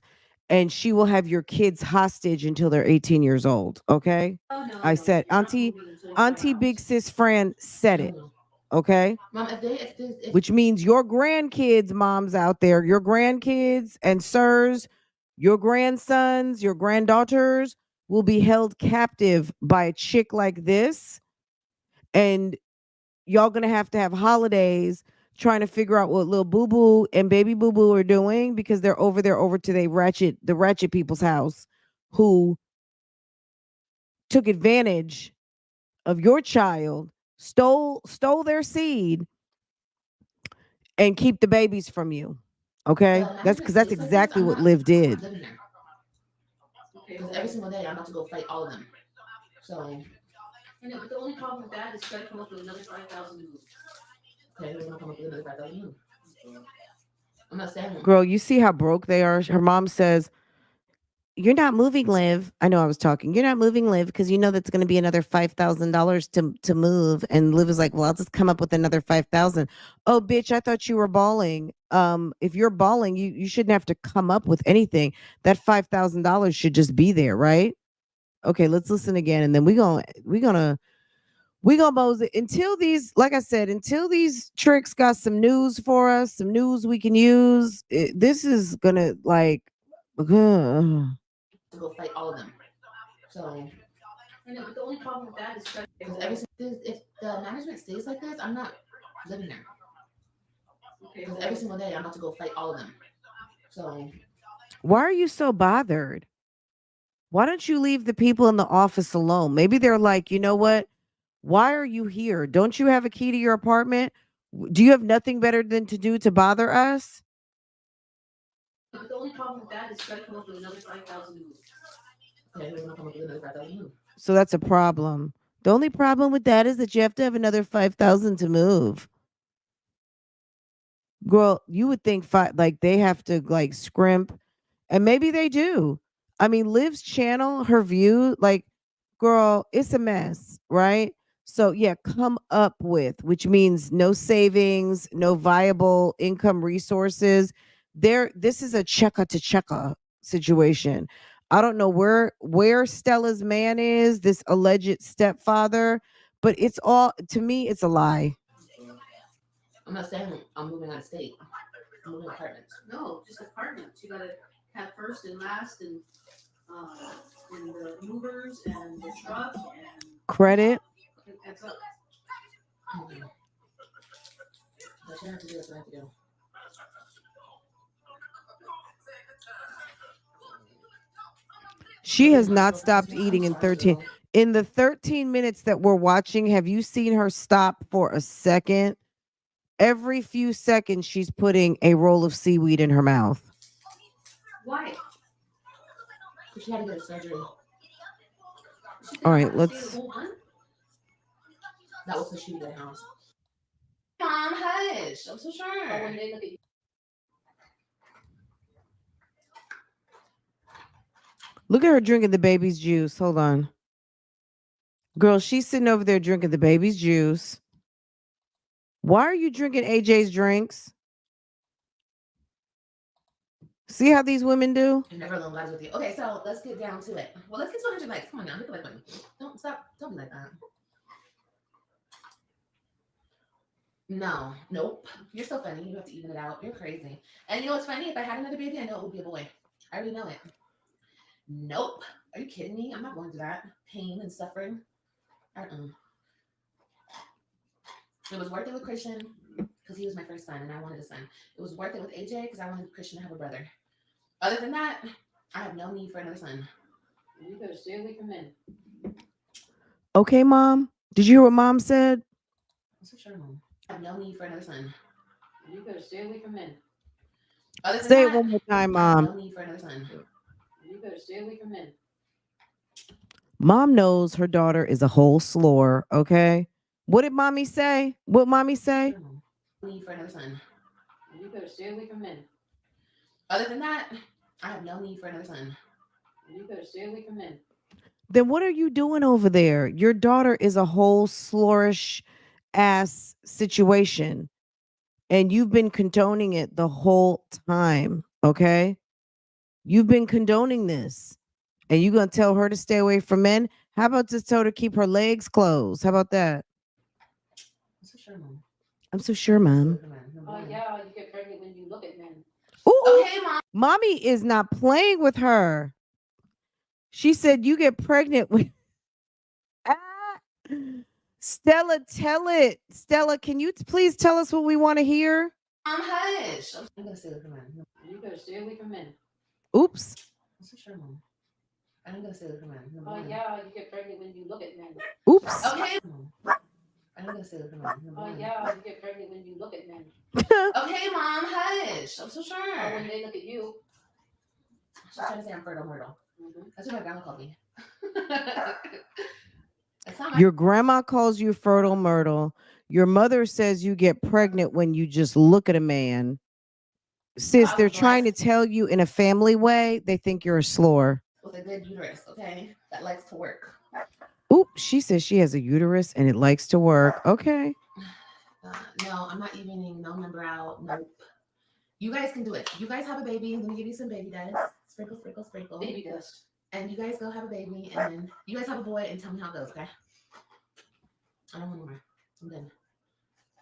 and she will have your kids hostage until they're 18 years old. Okay? Oh no, I no, said, you're not Auntie, moving until you buy a Auntie house. Big Sis Fran said it. Oh, Okay? Mom, if Which means your grandkids, moms out there, your grandkids and sirs, your grandsons, your granddaughters will be held captive by a chick like this. And y'all gonna have to have holidays trying to figure out what little boo boo and baby boo boo are doing, because they're over there over to the ratchet people's house who took advantage of your child, stole their seed, and keep the babies from you. Okay? the That's management because that's stays like this, exactly I'm what not Liv did. living there. Okay, Because every single day I'm about to go fight all of them. So I know, but the only problem with that is try to come up with another 5,000 to move. okay, who's gonna come up with another 5,000? I'm not staying. Girl, you see how broke they are? Her mom says, "You're not moving, Liv." I know I was talking. "You're not moving, Liv, because you know that's going to be another $5,000 to move." And Liv is like, "Well, I'll just come up with another 5,000." Oh, bitch, I thought you were balling. If you're balling, you shouldn't have to come up with anything. That $5,000 should just be there, right? Okay, let's listen again, and then we gonna mose it until these, like I said, until these tricks got some news for us, some news we can use. This is gonna like, To go fight all of them. So I know, but the only problem with that is try because if the management stays like this, I'm not living there. okay, Because every single day I'm about to go fight all of them. So why are you so bothered? Why don't you leave the people in the office alone? Maybe they're like, you know what? Why are you here? Don't you have a key to your apartment? Do you have nothing better than to do to bother us? but the only problem with that is try to come up with another 5,000 to move. okay, who's gonna come up with another 5,000? So that's a problem. The only problem with that is that you have to have another 5,000 to move. Girl, you would think like they have to like scrimp, and maybe they do. I mean, Liv's channel, her view, like, girl, it's a mess, right? So yeah, come up with, which means no savings, no viable income resources. This is a checker to checker situation. I don't know where Stella's man is, this alleged stepfather, but it's all, to me, it's a lie. I'm not saying I'm moving out of state. I'm moving apartments. No, just apartments. You gotta have first and last and the movers and the truck and Credit. that's up. Mm-hmm. That's what I have to do. That's what I have to do. She has not stopped eating in 13. In the 13 minutes that we're watching, have you seen her stop for a second? Every few seconds, she's putting a roll of seaweed in her mouth. Why? Because she had to get a surgery. All right, let's. That was the shooting at house. Mom, hush. I'm so sure. Oh, when they look at you. Look at her drinking the baby's juice. Hold on. Girl, she's sitting over there drinking the baby's juice. Why are you drinking AJ's drinks? See how these women do? I never learned lies with you. Okay, so let's get down to it. Well, let's get 200 likes. Come on now, hit the like button. Don't stop. Don't be like that. No, nope. You're so funny. You have to even it out. You're crazy. And you know what's funny? If I had another baby, I know it would be a boy. I already know it. Nope. Are you kidding me? I'm not going through that pain and suffering. It was worth it with Christian because he was my first son and I wanted a son. It was worth it with AJ because I wanted Christian to have a brother. Other than that, I have no need for another son. You better stay away from men. Okay, Mom. Did you hear what Mom said? I'm so sure, Mom. I have no need for another son. You better stay away from men. Other than Say that, it one more time, I have Mom. no need for another son. You better stay away from men. Mom knows her daughter is a whole slore, okay? What did Mommy say? What Mommy say? Sure, Mom. Need for another son. You better stay away from men. Other than that, I have no need for another son. You better stay away from men. Then what are you doing over there? Your daughter is a whole slorish ass situation. And you've been condoning it the whole time, okay? You've been condoning this. And you're going to tell her to stay away from men? How about just tell her to keep her legs closed? How about that? I'm so sure, Mom. I'm so sure, Mom. Oh, yeah, you get pregnant when you look at men. Ooh, okay, Mom. Mommy is not playing with her. She said you get pregnant with. Stella, tell it. Stella, can you please tell us what we want to hear? Hush. I'm going to stay away from men. You better stay away from men. Oops. I'm so sure, Mom. I'm going to stay away from men. Oh, yeah, you get pregnant when you look at men. Oops. Okay, Mom. I'm going to stay away from men. Oh, yeah, you get pregnant when you look at men. Okay, Mom, hush. I'm so sure. Oh, when they look at you. She's trying to say I'm fertile myrtle. Mm-hmm. That's what my grandma called me. Your grandma calls you fertile myrtle. Your mother says you get pregnant when you just look at a man. Sis, they're trying to tell you in a family way, they think you're a slore. With a good uterus, okay? That likes to work. Oop, she says she has a uterus and it likes to work. Okay. No, I'm not evening no number out. Nope. You guys can do it. You guys have a baby. Let me give you some baby dust. Sprinkle, sprinkle, sprinkle. Baby dust. And you guys go have a baby, and then you guys have a boy, and tell me how it goes, okay? I don't want more. I'm done.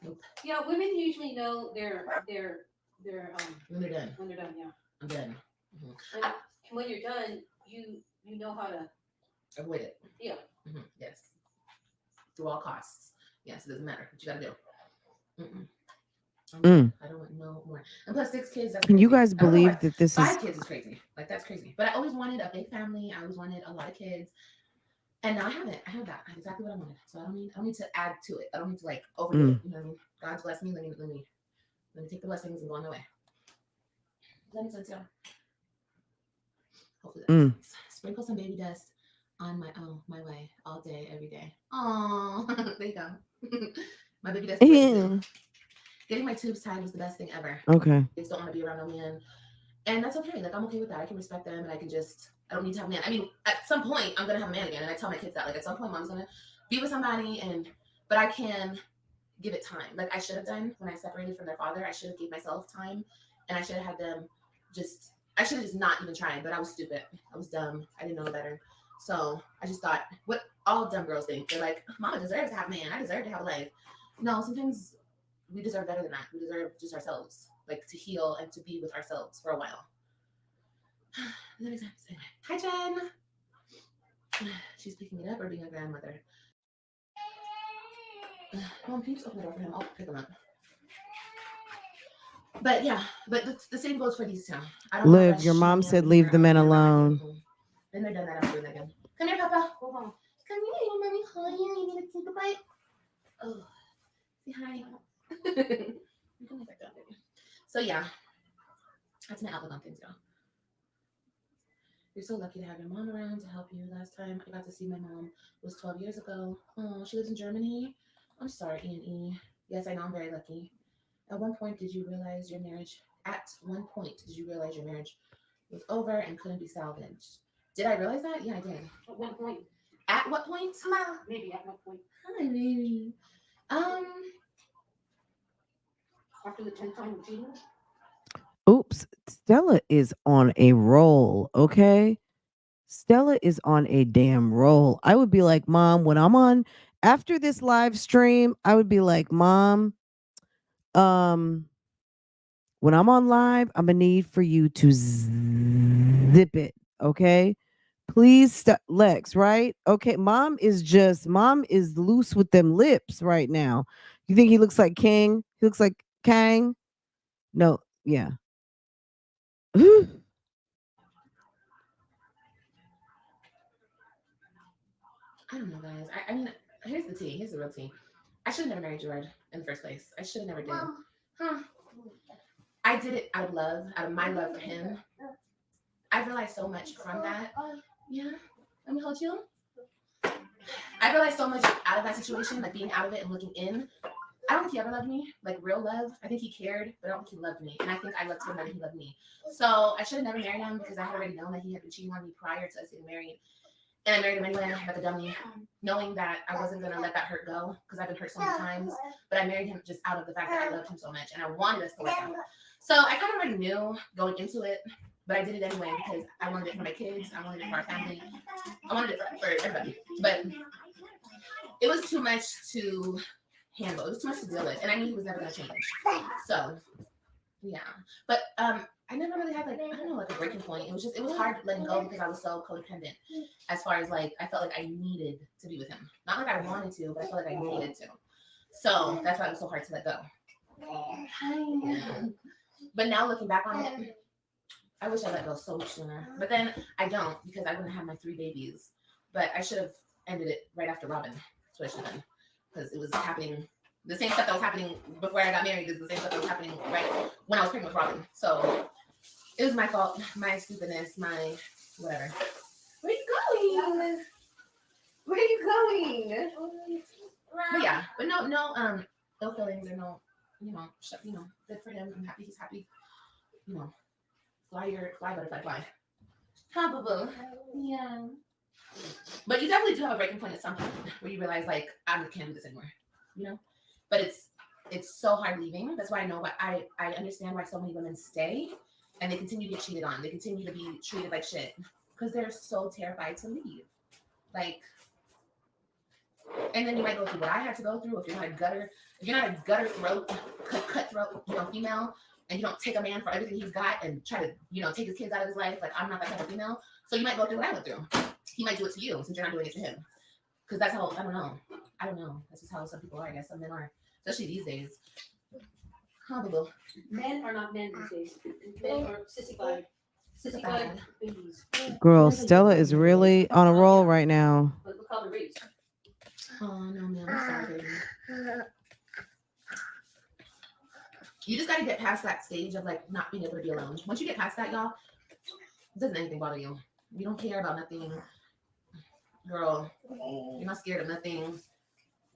Nope. Yeah, women usually know they're when they're done. When they're done, yeah. I'm done. Mm-hmm. And when you're done, you know how to avoid it. Yeah. Mm-hmm. Yes. Through all costs. Yes, it doesn't matter what you gotta do. I don't want no more. And plus 6 kids. That's Can crazy. you guys believe that this 5 kids is crazy? Like that's crazy. But I always wanted a big family. I always wanted a lot of kids. And now I have it. I have that. I have exactly what I wanted. So I don't need to add to it. I don't need to like overdo it. You know what I mean? God's blessed me. Let me take the blessings and go on my way. Does that make sense, y'all? Hopefully that makes sense. Sprinkle some baby dust on my way all day, every day. Oh, there you go. My baby dust. Getting my tubes tied was the best thing ever. Okay. Kids don't want to be around no man. And that's okay. Like, I'm okay with that. I can respect them and I don't need to have a man. I mean, at some point, I'm going to have a man again. And I tell my kids that. Like, at some point, mom's going to be with somebody. But I can give it time. Like, I should have done when I separated from their father. I should have gave myself time. And I should have had them I should have just not even tried. But I was stupid. I was dumb. I didn't know better. So I just thought, what all dumb girls think. They're like, Mama deserves to have a man. I deserve to have a life. No, sometimes we deserve better than that. We deserve just ourselves. Like, to heal and to be with ourselves for a while. That makes sense. Anyway. Hi, Jen. She's picking it up or being a grandmother. Mom, can you just open the door for him? I'll pick him up. But yeah, but the same goes for these two. I don't Liv, your mom said leave the men alone. And they're done that. I'm doing that again. Come here, Papa. Go home. Come here, mommy. Hi, you need to take a bite. Oh, say hi. So yeah, that's my outlook on things, y'all. You're so lucky to have your mom around to help you. Last time I got to see my mom was 12 years ago. Oh, she lives in Germany. I'm sorry, E&E. Yes, I know, I'm very lucky. At one point, did you realize your marriage was over and couldn't be salvaged? Did I realize that? Yeah, I did. At one point. At what point? Mom. Maybe at what point? Hi, baby. After the 10th time of cheating? Oops. Stella is on a roll, okay? Stella is on a damn roll. I would be like, Mom, when I'm on after this live stream, I would be like, Mom, when I'm on live, I'm gonna need for you to zip it, okay? Please stop, Lex, right? Okay, mom is loose with them lips right now. You think he looks like King? He looks like Kang? No, yeah. I don't know, guys. I mean, here's the tea. Here's the real tea. I should have never married Gerard in the first place. I should have never did. Huh. I did it out of love, out of my love for him. I realized so much from that. Yeah. Let me hold you. I realized so much out of that situation, like being out of it and looking in. I don't think he ever loved me, like real love. I think he cared, but I don't think he loved me. And I think I loved him more than he loved me. So I should have never married him because I had already known that he had been cheating on me prior to us getting married. And I married him anyway, like a dummy, knowing that I wasn't going to let that hurt go because I've been hurt so many times. But I married him just out of the fact that I loved him so much and I wanted us to work out. So I kind of already knew going into it, but I did it anyway because I wanted it for my kids. I wanted it for our family. I wanted it for everybody. But it was too much to handle. It was too much to deal with. And I knew he was never going to change. So, yeah. But I never really had, like, I don't know, like a breaking point. It was hard letting go because I was so codependent as far as, like, I felt like I needed to be with him. Not like I wanted to, but I felt like I needed to. So that's why it was so hard to let go. Hi. But now looking back on it, I wish I let go so much sooner. But then I don't because I wouldn't have my 3 babies. But I should have ended it right after Robin. That's what I should have done. Because it was happening. The same stuff that was happening before I got married is the same stuff that was happening right when I was pregnant with Robin. So it was my fault, my stupidness, my whatever. Where are you going? Where are you going? But yeah, but no ill feelings or no, good for him. I'm happy he's happy. Fly butterfly fly. Probable. Yeah. But you definitely do have a breaking point at some point where you realize like I can't do this anymore. But it's so hard leaving. That's why I know, but I understand why so many women stay and they continue to get cheated on. They continue to be treated like shit because they're so terrified to leave. Like, and then you might go through what I had to go through. If you're not a gutter throat, cutthroat, female, and you don't take a man for everything he's got and try to, take his kids out of his life. Like, I'm not that type of female. So you might go through what I went through. He might do it to you since you're not doing it to him. Because that's how, I don't know. That's just how some people are, I guess. Some men are, especially these days. Probable. Men are not men these days. Men are sissified. Sissified babies. Girl, Stella is really on a roll right now. But look how they're raised. Oh, no, man. I'm sorry, baby. You just got to get past that stage of, like, not being able to be alone. Once you get past that, y'all, it doesn't anything bother you. You don't care about nothing. Girl, you're not scared of nothing.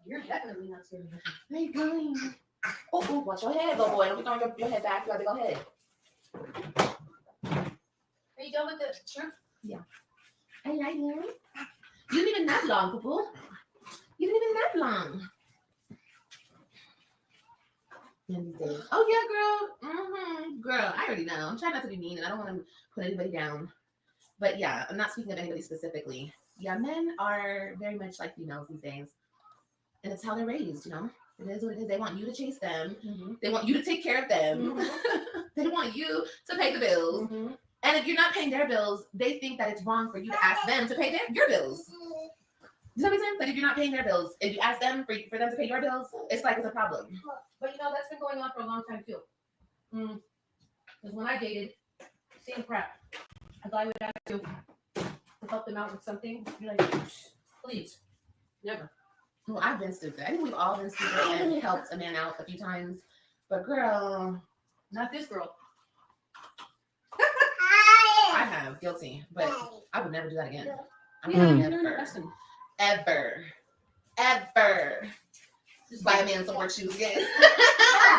You're definitely not scared of nothing. Where are you going? Oh, watch your head, little boy. Don't be throwing your head back. You gotta go ahead. Are you done with the shrimp? Hey, right here. You didn't even nap long, Poo. You didn't even nap long. Oh yeah, girl. Girl, I already know. I'm trying not to be mean, and I don't want to put anybody down. But yeah, I'm not speaking of anybody specifically. Yeah, men are very much like females these days, and it's how they're raised. You know, it is what it is. They want you to chase them. They want you to take care of them. They want you to pay the bills. And if you're not paying their bills, they think that it's wrong for you to ask them to pay your bills. Does that make sense? Like if you're not paying their bills, if you ask them for them to pay your bills, it's like it's a problem. But you know, that's been going on for a long time too. Because when I dated, same crap. A guy would ask you to help them out with something. You're like, please, never. Well, I've been stupid. I think we've all been stupid and helped a man out a few times. But girl, Not this girl. I have guilty, but I would never do that again. I mean, Yeah, never, ever buy a man some work shoes again.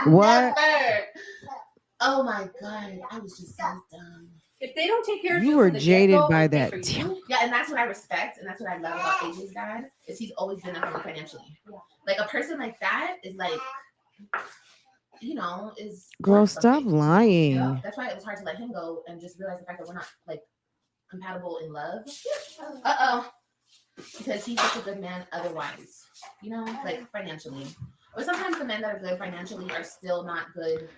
What? Never. Oh my god, I was just so dumb. If they don't take care of You you, were from the jaded get-go, by they'll that. pay for you. Yeah, and that's what I respect, and that's what I love about AJ's dad is he's always been there for me financially. Like a person like that is like, you know, is Girl, worth stop something. lying. Yeah, that's why it was hard to let him go and just realize the fact that we're not like compatible in love. Because he's such a good man otherwise, you know, like financially. But sometimes the men that are good financially are still not good.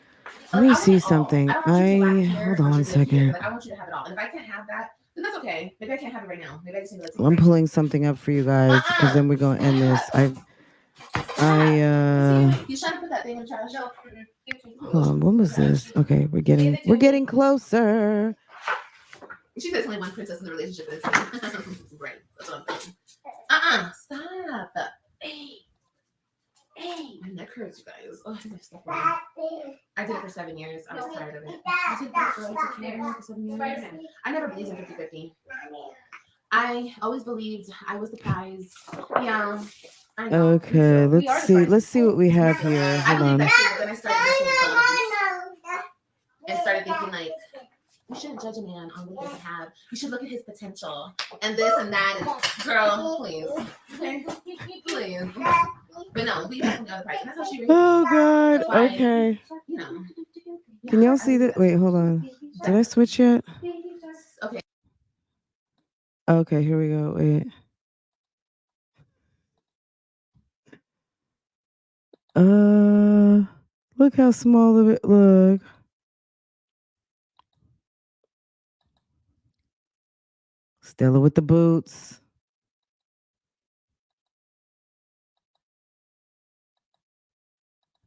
Let me I want see it all. something. I don't want you to lack here Hold or on a you're good here. second. Like, I want you to have it all. And if I can't have that, then that's okay. Maybe I can't have it right now. Maybe I just need to let I'm pulling something up for you guys because then we're gonna end this. He's trying to put that thing in the trash. No. Hold on, when was this? Okay, we're getting closer. She said it's only one princess in the relationship. Right. That's what I'm saying. Stop. Hey. My neck hurts, you guys. Oh, I did it for 7 years. I was tired of it. I did that for 7 years. I never believed in 50-50. I always believed I was the prize. Yeah. I know. Okay, We are the let's see what we have here. I Hold believe on. that too, but then I started listening to and started thinking like, you shouldn't judge a man on what he doesn't have. You should look at his potential and this and that. And girl, please, okay, please. But no, we have the other price, and that's how she raised me. Oh God. That's why, Okay. You know. Can y'all see that? Wait, hold on. Did I switch yet? Okay. Okay, here we go. Wait. Look how small of it look. Stella with the boots.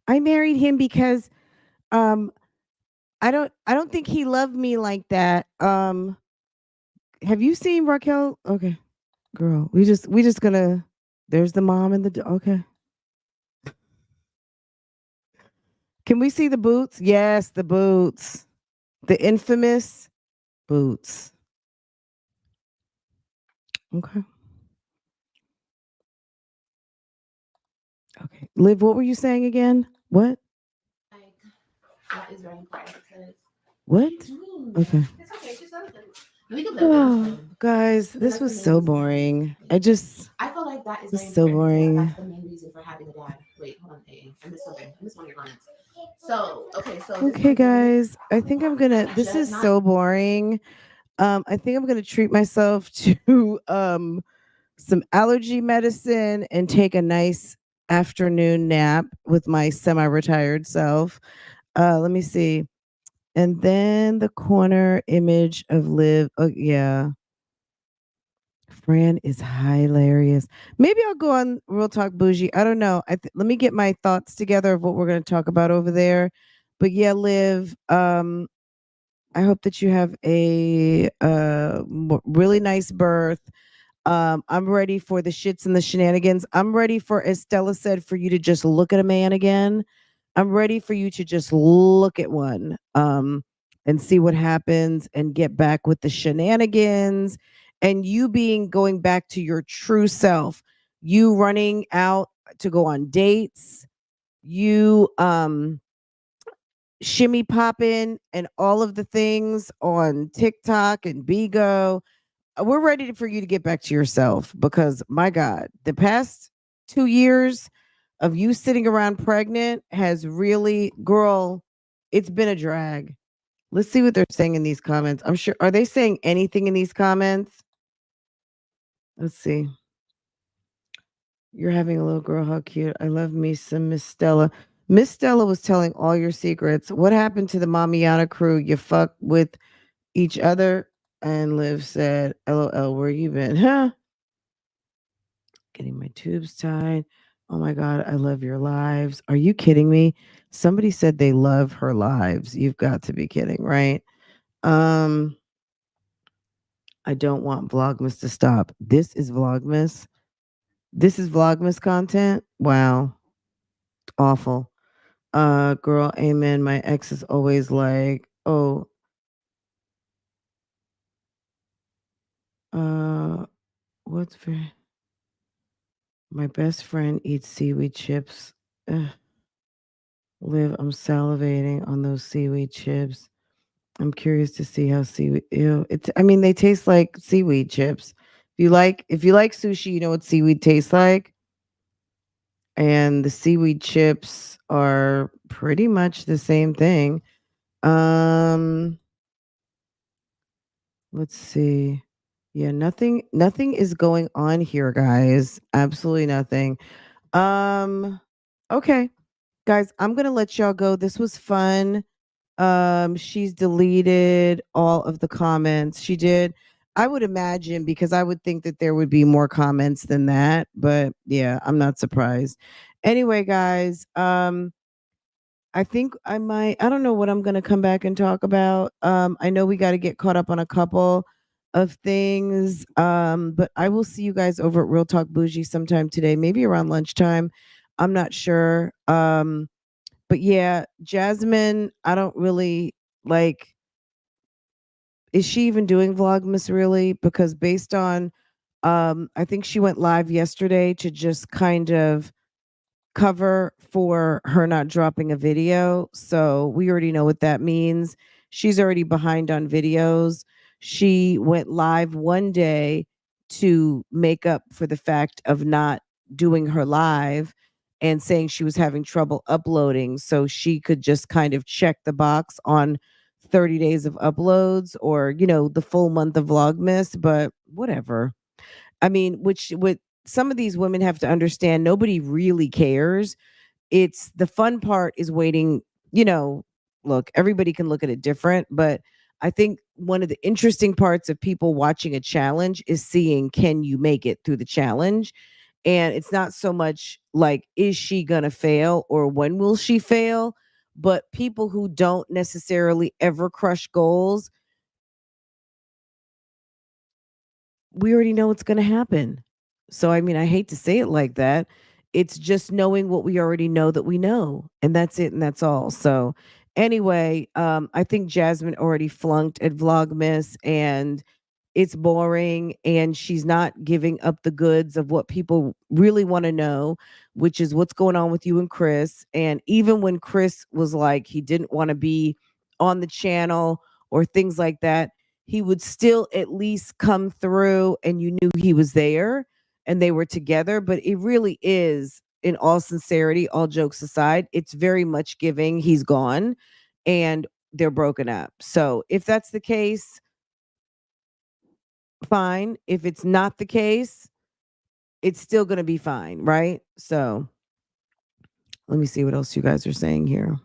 I married him because I don't think he loved me like that. Have you seen Raquel? Okay. Girl, we just gonna there's the mom and the okay. Can we see the boots? Yes, the boots. The infamous boots. Okay. Okay. Liv, what were you saying again? What? Like, that is very important because. What? Okay. It's okay. Just let it go. We can live Oh, with this. guys, Because this that's was the so main reason. boring. I feel like that is It's very so important because boring. that's the main reason for having a dad. Wait, hold on. I missed something. I missed one of your comments. So, okay, so. this Okay, one here- guys. I think I'm gonna this is Not- so boring. I think I'm gonna treat myself to some allergy medicine and take a nice afternoon nap with my semi-retired self. Let me see. And then the corner image of Liv. Oh yeah. Fran is hilarious. Maybe I'll go on Real Talk Bougie. I don't know. Let me get my thoughts together of what we're going to talk about over there. But yeah, Liv, I hope that you have a really nice birth. I'm ready for the shits and the shenanigans. I'm ready for, as Stella said, for you to just look at a man again. I'm ready for you to just look at one and see what happens and get back with the shenanigans and you going back to your true self, you running out to go on dates, you shimmy popping and all of the things on TikTok and Bigo. We're ready for you to get back to yourself because my God, the past 2 years of you sitting around pregnant has really, girl, it's been a drag. Let's see what they're saying in these comments. I'm sure, are they saying anything in these comments? Let's see. You're having a little girl. How cute. I love me some Miss Stella. Miss Stella was telling all your secrets. What happened to the Mamiana crew? You fuck with each other? And Liv said, LOL, where you been? Huh? Getting my tubes tied. Oh my God, I love your lives. Are you kidding me? Somebody said they love her lives. You've got to be kidding, right? I don't want Vlogmas to stop. This is Vlogmas. This is Vlogmas content. Wow. Awful. Girl, amen. My ex is always like, oh, what's very my best friend eats seaweed chips. Ugh. Liv, I'm salivating on those seaweed chips. I'm curious to see how seaweed. Ew, I mean, they taste like seaweed chips. If you like sushi, you know what seaweed tastes like. And the seaweed chips are pretty much the same thing. Um, let's see. Yeah, nothing is going on here, guys. Absolutely nothing. Okay. Guys, I'm going to let y'all go. This was fun. She's deleted all of the comments. She did. I would imagine because I would think that there would be more comments than that, but yeah, I'm not surprised. Anyway, guys, I think I don't know what I'm going to come back and talk about. I know we got to get caught up on a couple of things. But I will see you guys over at Real Talk Bougie sometime today, maybe around lunchtime. I'm not sure. But yeah, Jasmine, I don't really like, is she even doing Vlogmas really? Because based on, I think she went live yesterday to just kind of cover for her not dropping a video. So we already know what that means. She's already behind on videos. She went live one day to make up for the fact of not doing her live and saying she was having trouble uploading. So she could just kind of check the box on 30 days of uploads or, the full month of Vlogmas, but whatever. I mean, which what some of these women have to understand, nobody really cares. It's the fun part is waiting, look, everybody can look at it different, but I think one of the interesting parts of people watching a challenge is seeing can you make it through the challenge? And it's not so much like is she going to fail or when will she fail? But people who don't necessarily ever crush goals, we already know what's going to happen. So, I mean, I hate to say it like that. It's just knowing what we already know that we know. And that's it. And that's all. So, anyway, I think Jasmine already flunked at Vlogmas and it's boring. And she's not giving up the goods of what people really want to know, which is what's going on with you and Chris. And even when Chris was like, he didn't want to be on the channel or things like that, he would still at least come through and you knew he was there and they were together. But it really is, in all sincerity, all jokes aside, it's very much giving he's gone and they're broken up. So if that's the case, fine. If it's not the case, it's still going to be fine, right? So let me see what else you guys are saying here.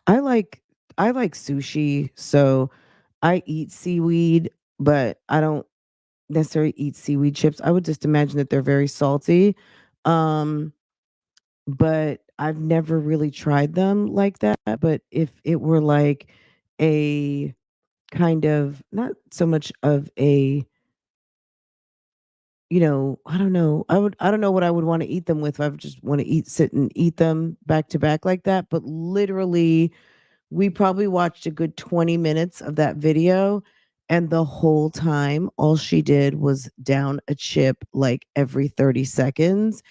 I like I like sushi, so I eat seaweed, but I don't necessarily eat seaweed chips. I would just imagine that they're very salty. Um, but I've never really tried them like that. But if it were like a kind of not so much of a, I don't know. I don't know what I would want to eat them with. If I would just want to sit and eat them back to back like that. But literally we probably watched a good 20 minutes of that video And the whole time, all she did was down a chip like every 30 seconds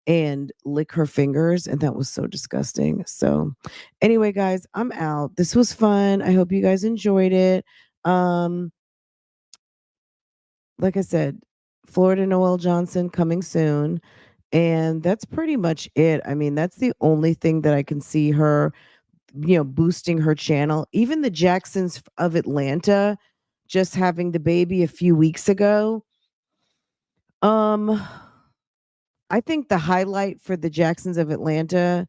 and lick her fingers. And that was so disgusting. So, anyway, guys, I'm out. This was fun. I hope you guys enjoyed it. Um, like I said, Florida Noel Johnson coming soon. And that's pretty much it. I mean, that's the only thing that I can see her, boosting her channel. Even the Jacksons of Atlanta just having the baby a few weeks ago. Um, I think the highlight for the Jacksons of Atlanta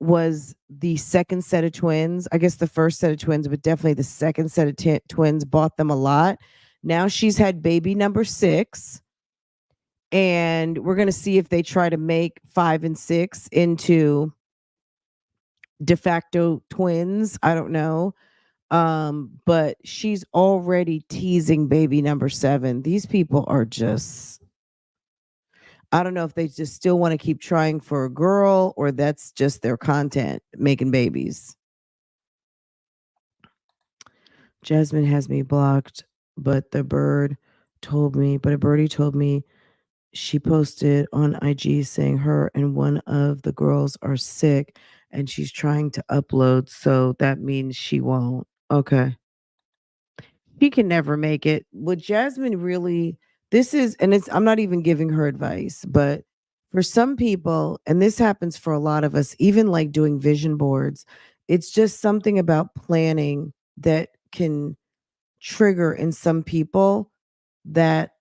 was the second set of twins. I guess the first set of twins, but definitely the second set of twins bought them a lot. Now she's had baby number 6. And we're going to see if they try to make 5 and 6 into de facto twins. I don't know. But she's already teasing baby number 7. These people are just, I don't know if they just still want to keep trying for a girl or that's just their content, making babies. Jasmine has me blocked, but a birdie told me she posted on IG saying her and one of the girls are sick and she's trying to upload. So that means she won't. Okay. She can never make it. What Jasmine really, I'm not even giving her advice, but for some people, and this happens for a lot of us, even like doing vision boards, it's just something about planning that can trigger in some people that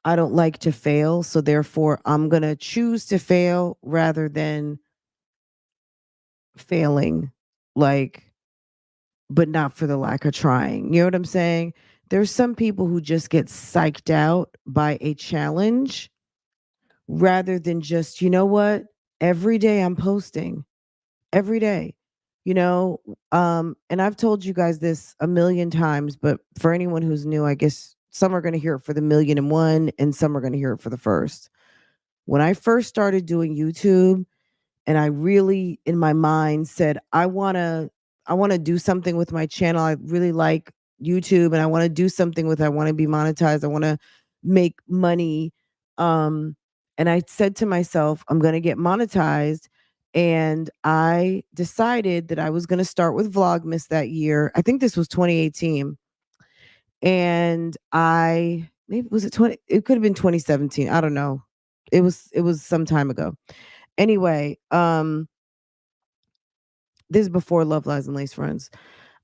I don't like to fail. So therefore, I'm going to choose to fail rather than failing, like, but not for the lack of trying. You know what I'm saying? There's some people who just get psyched out by a challenge rather than just, you know what? Every day I'm posting, every day, and I've told you guys this a million times, but for anyone who's new, I guess some are going to hear it for the 1,000,001 and some are going to hear it for the first. When I first started doing YouTube and I really in my mind said I want to do something with my channel. I really like YouTube and I want to do something with it. I want to be monetized. I want to make money. And I said to myself, I'm going to get monetized. And I decided that I was going to start with Vlogmas that year. I think this was 2018. And maybe was it 20, it could have been 2017. I don't know. It was some time ago. Anyway, this is before Love Lies and Lace Friends.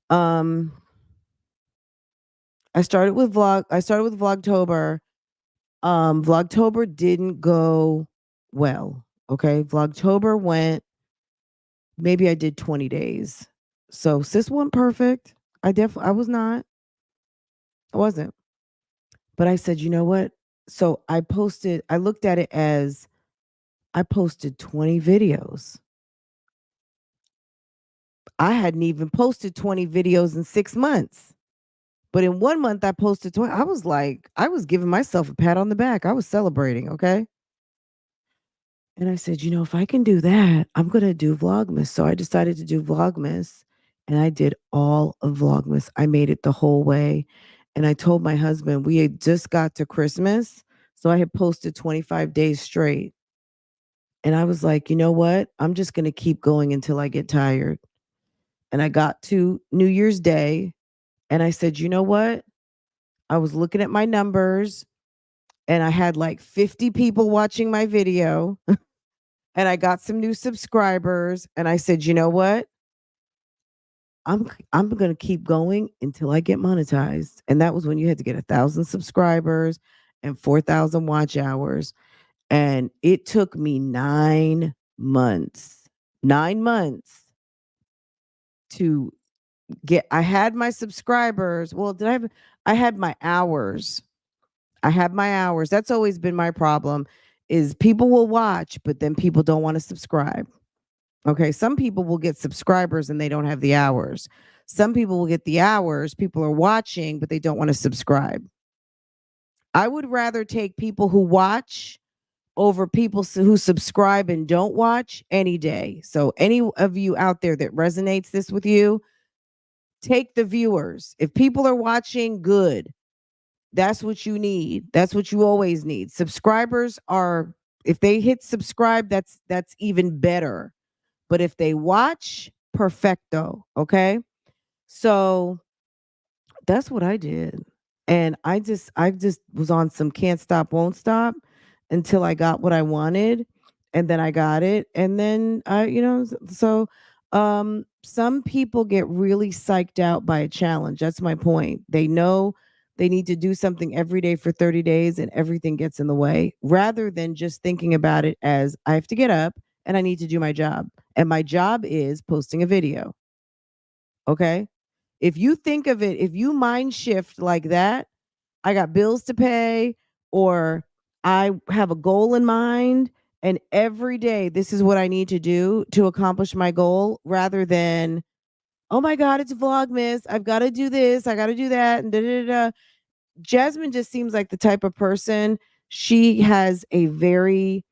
Um I started with Vlogtober. Vlogtober didn't go well. Okay. Vlogtober went, maybe I did 20 days. So sis wasn't perfect. I was not. I wasn't. But I said, you know what? So I looked at it as I posted 20 videos. I hadn't even posted 20 videos in 6 months. But in 1 month I posted 20. I was like, I was giving myself a pat on the back. I was celebrating, okay? And I said, if I can do that, I'm going to do Vlogmas. So I decided to do Vlogmas and I did all of Vlogmas. I made it the whole way. And I told my husband, we had just got to Christmas. So I had posted 25 days straight. And I was like, you know what? I'm just going to keep going until I get tired. And I got to New Year's Day and I said, you know what? I was looking at my numbers and I had like 50 people watching my video and I got some new subscribers and I said, "You know what? I'm going to keep going until I get monetized." And that was when you had to get 1,000 subscribers and 4,000 watch hours. And it took me 9 months. 9 months to I had my subscribers. Well, I had my hours. I have my hours. That's always been my problem is people will watch, but then people don't want to subscribe. Okay. Some people will get subscribers and they don't have the hours. Some people will get the hours. People are watching, but they don't want to subscribe. I would rather take people who watch over people who subscribe and don't watch any day. So any of you out there that resonates this with you, take the viewers. If people are watching, good. That's what you need. That's what you always need. Subscribers are, if they hit subscribe, that's even better. But if they watch, perfecto. Okay. So that's what I did. And I just was on some can't stop, won't stop until I got what I wanted. And then I got it. And then some people get really psyched out by a challenge. That's my point. They know they need to do something every day for 30 days and everything gets in the way, rather than just thinking about it as I have to get up and I need to do my job. And my job is posting a video. Okay. If you think of it, if you mind shift like that, I got bills to pay, or I have a goal in mind, and every day this is what I need to do to accomplish my goal, rather than, oh my God, it's Vlogmas. I've got to do this. I got to do that. And da, da, da, da. Jasmine just seems like the type of person, she has a very,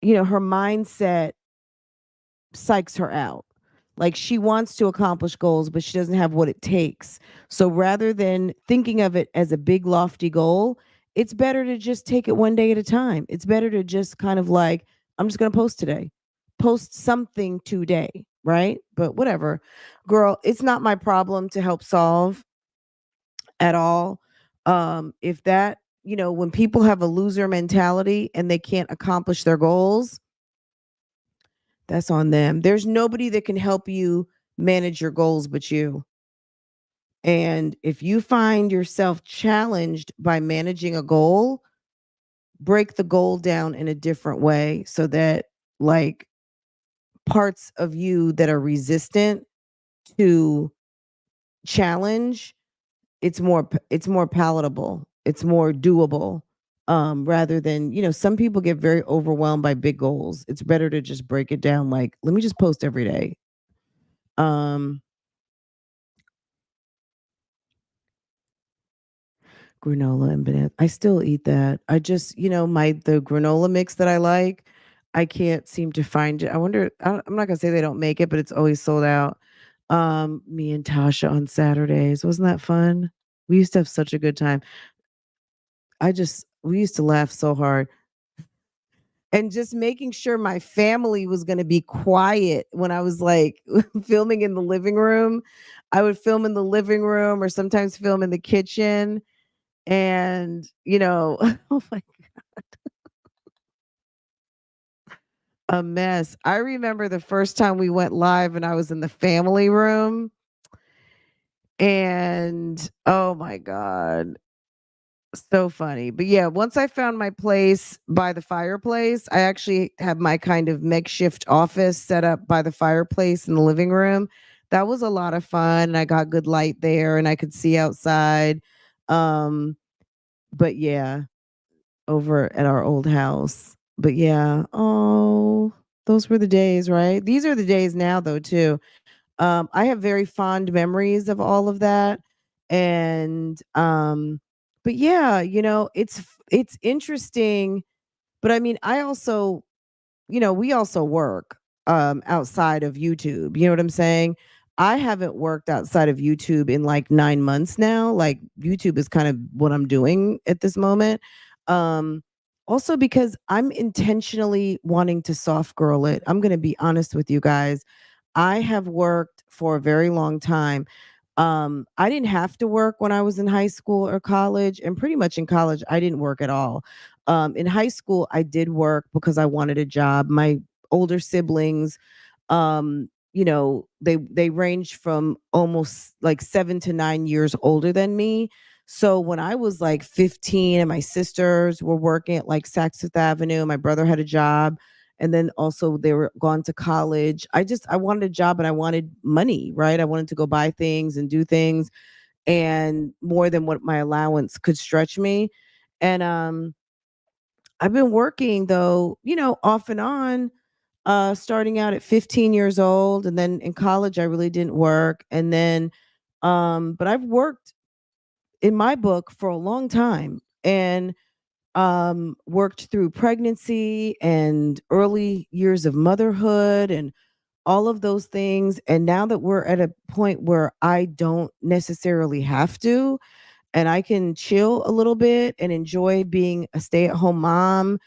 her mindset psychs her out. Like, she wants to accomplish goals, but she doesn't have what it takes. So rather than thinking of it as a big, lofty goal, it's better to just take it one day at a time. It's better to just kind of like, I'm just going to post today, post something today. Right. But whatever, girl, it's not my problem to help solve at all. If that, when people have a loser mentality and they can't accomplish their goals, that's on them. There's nobody that can help you manage your goals but you. And if you find yourself challenged by managing a goal, break the goal down in a different way so that, like, parts of you that are resistant to challenge, it's more palatable. It's more doable. Rather than, some people get very overwhelmed by big goals. It's better to just break it down. Like, let me just post every day. Granola and banana. I still eat that. I just, the granola mix that I like, I can't seem to find it. I wonder, I'm not gonna say they don't make it, but it's always sold out. Me and Tasha on Saturdays. Wasn't that fun? We used to have such a good time. We used to laugh so hard. And just making sure my family was going to be quiet when I was like filming in the living room. I would film in the living room or sometimes film in the kitchen. And, oh my, a mess. I remember the first time we went live and I was in the family room. And oh my God, so funny. But yeah, once I found my place by the fireplace, I actually have my kind of makeshift office set up by the fireplace in the living room. That was a lot of fun. And I got good light there and I could see outside. But yeah, over at our old house. But yeah, oh, those were the days, right? These are the days now though too. I have very fond memories of all of that. And but yeah, it's interesting. But I mean, I also, we also work outside of YouTube. You know what I'm saying? I haven't worked outside of YouTube in like 9 months now. Like, YouTube is kind of what I'm doing at this moment. Um Also because I'm intentionally wanting to soft girl it. I'm going to be honest with you guys. I have worked for a very long time. I didn't have to work when I was in high school or college, and pretty much in college, I didn't work at all. In high school, I did work because I wanted a job. My older siblings, they ranged from almost like 7 to 9 years older than me. So when I was like 15 and my sisters were working at like Saks Fifth Avenue, my brother had a job, and then also they were gone to college. I wanted a job and I wanted money, right? I wanted to go buy things and do things, and more than what my allowance could stretch me. And I've been working though, off and on, starting out at 15 years old, and then in college I really didn't work. And then but I've worked in my book for a long time, and worked through pregnancy and early years of motherhood, and all of those things. And now that we're at a point where I don't necessarily have to, and I can chill a little bit and enjoy being a stay-at-home mom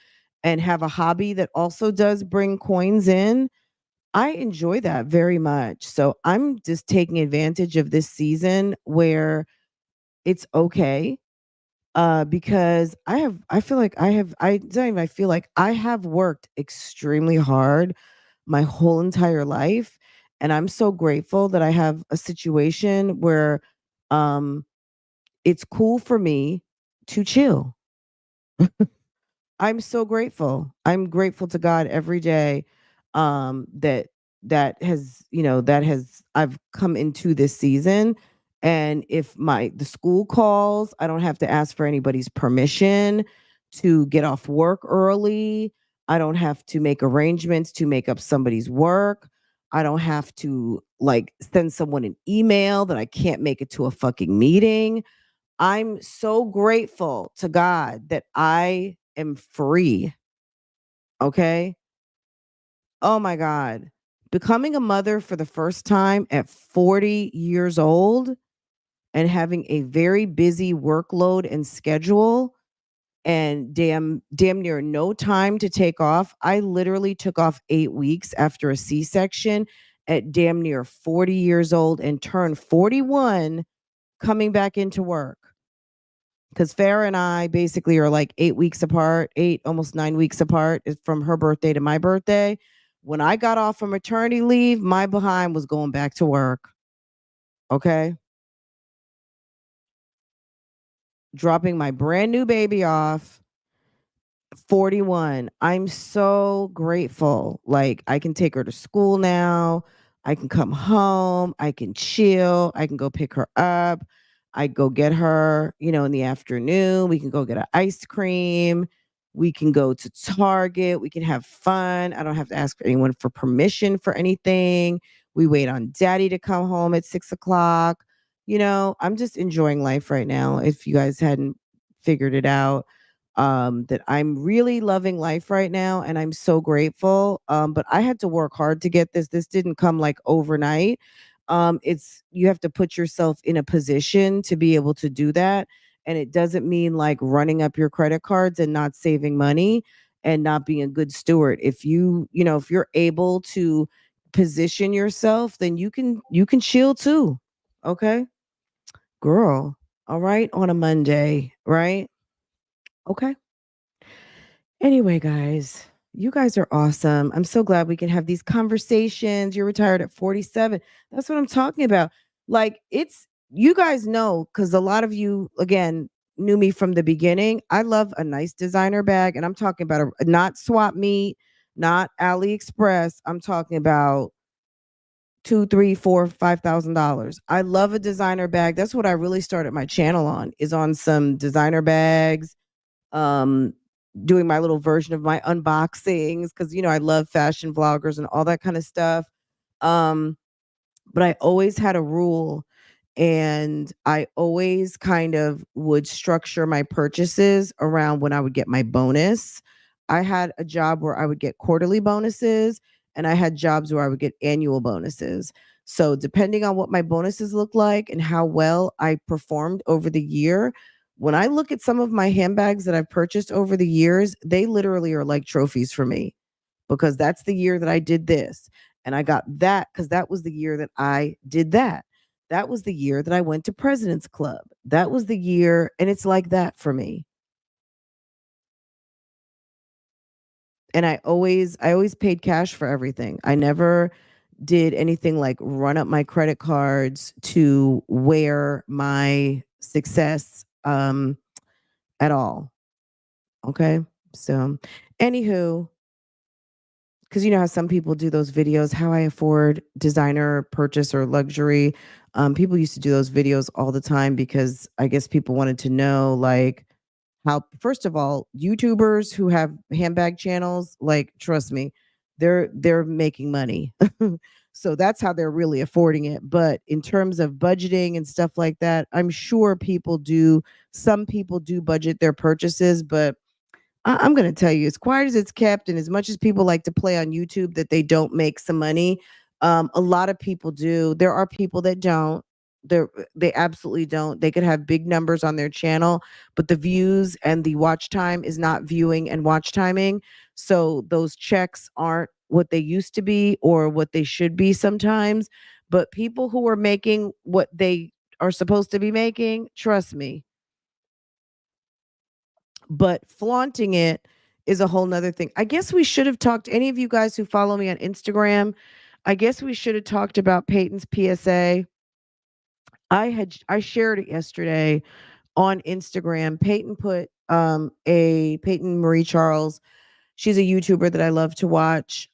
and have a hobby that also does bring coins in, I enjoy that very much. So I'm just taking advantage of this season where it's okay. Because I feel like I don't even I feel like I have worked extremely hard my whole entire life. And I'm so grateful that I have a situation where um it's cool for me to chill. I'm so grateful. I'm grateful to God every day that that has I've come into this season, and if my the school calls, I don't have to ask for anybody's permission to get off work early. I don't have to make arrangements to make up somebody's work. I don't have to like send someone an email that I can't make it to a fucking meeting. I'm so grateful to God that I am free. Okay. Oh my God. Becoming a mother for the first time at 40 years old and having a very busy workload and schedule and damn near no time to take off. I literally took off 8 weeks after a C-section at damn near 40 years old and turned 41 coming back into work. Because Farah and I basically are like 8 weeks apart, almost 9 weeks apart from her birthday to my birthday. When I got off from maternity leave, my behind was going back to work. Okay. Dropping my brand new baby off 41. I'm so grateful. Like, I can take her to school now. I can come home. I can chill. I can go pick her up. I go get her, in the afternoon. We can go get an ice cream. We can go to Target. We can have fun. I don't have to ask anyone for permission for anything. We wait on daddy to come home at 6 o'clock. I'm just enjoying life right now. If you guys hadn't figured it out, that I'm really loving life right now, and I'm so grateful. But I had to work hard to get this. This didn't come like overnight. It's you have to put yourself in a position to be able to do that. And it doesn't mean like running up your credit cards and not saving money and not being a good steward. If you're able to position yourself, then you can chill too. Okay? Girl. All right, on a Monday, right? Okay. Anyway, guys, you guys are awesome. I'm so glad we can have these conversations. You're retired at 47. That's what I'm talking about. Like, it's you guys know, because a lot of you, again, knew me from the beginning. I love a nice designer bag, and I'm talking about not swap meet, not AliExpress. I'm talking about two, three, four, $5,000. I love a designer bag. That's what I really started my channel on, is on some designer bags, um doing my little version of my unboxings, because I love fashion vloggers and all that kind of stuff. um but I always had a rule, and I always kind of would structure my purchases around when I would get my bonus. I had a job where I would get quarterly bonuses, and I had jobs where I would get annual bonuses. So depending on what my bonuses look like and how well I performed over the year, when I look at some of my handbags that I've purchased over the years, they literally are like trophies for me, because that's the year that I did this. And I got that because that was the year that I did that. That was the year that I went to President's Club. That was the year. And it's like that for me. And I always paid cash for everything. I never did anything like run up my credit cards to wear my success at all. Okay. So, anywho, because you know how some people do those videos, how I afford designer purchase or luxury. People used to do those videos all the time because I guess people wanted to know, like, how, first of all, YouTubers who have handbag channels, like, trust me, they're making money. So that's how they're really affording it. But in terms of budgeting and stuff like that, I'm sure some people do budget their purchases, but I'm going to tell you, as quiet as it's kept, and as much as people like to play on YouTube that they don't make some money, A lot of people do. There are people that don't. They absolutely don't. They could have big numbers on their channel, but the views and the watch time is not viewing and watch timing. So those checks aren't what they used to be or what they should be sometimes. But people who are making what they are supposed to be making, trust me. But flaunting it is a whole nother thing. I guess we should have talked, any of you guys who follow me on Instagram, I guess we should have talked about Peyton's PSA. I shared it yesterday on Instagram. Peyton put a Peyton Marie Charles. She's a YouTuber that I love to watch.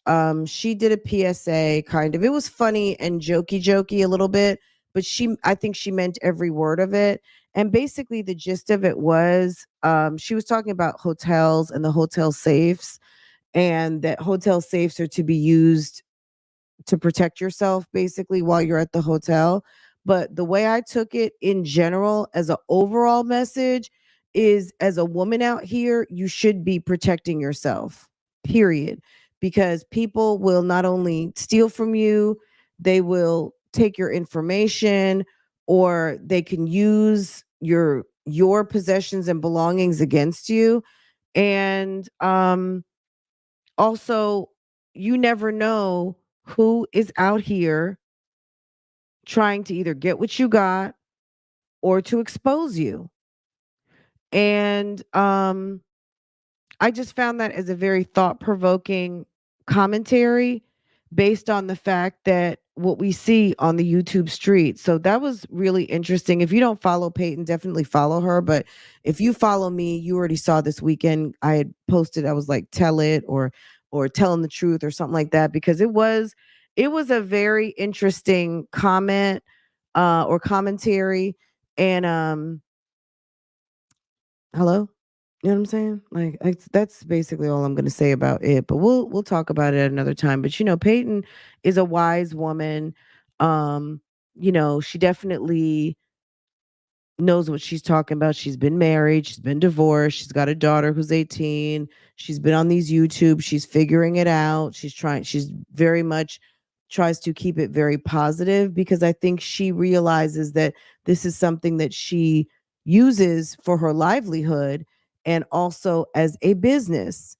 She did a PSA kind of. It was funny and jokey a little bit, but I think she meant every word of it. And basically the gist of it was she was talking about hotels and the hotel safes, and that hotel safes are to be used to protect yourself basically while you're at the hotel. But the way I took it in general as an overall message is, as a woman out here, you should be protecting yourself, period. Because people will not only steal from you, they will take your information, or they can use your possessions and belongings against you. And also, you never know who is out here trying to either get what you got or to expose you. And I just found that as a very thought-provoking commentary based on the fact that what we see on the YouTube street. So that was really interesting. If you don't follow Peyton, definitely follow her. But if you follow me, you already saw this weekend I had posted, I was like, tell it, or telling the truth or something like that, because it was a very interesting comment or commentary. And hello? You know what I'm saying? Like, that's basically all I'm going to say about it. But we'll talk about it at another time. But Peyton is a wise woman. Um, she definitely knows what she's talking about. She's been married, she's been divorced, she's got a daughter who's 18. She's been on these YouTube, she's figuring it out. She's very much tries to keep it very positive, because I think she realizes that this is something that she uses for her livelihood and also as a business.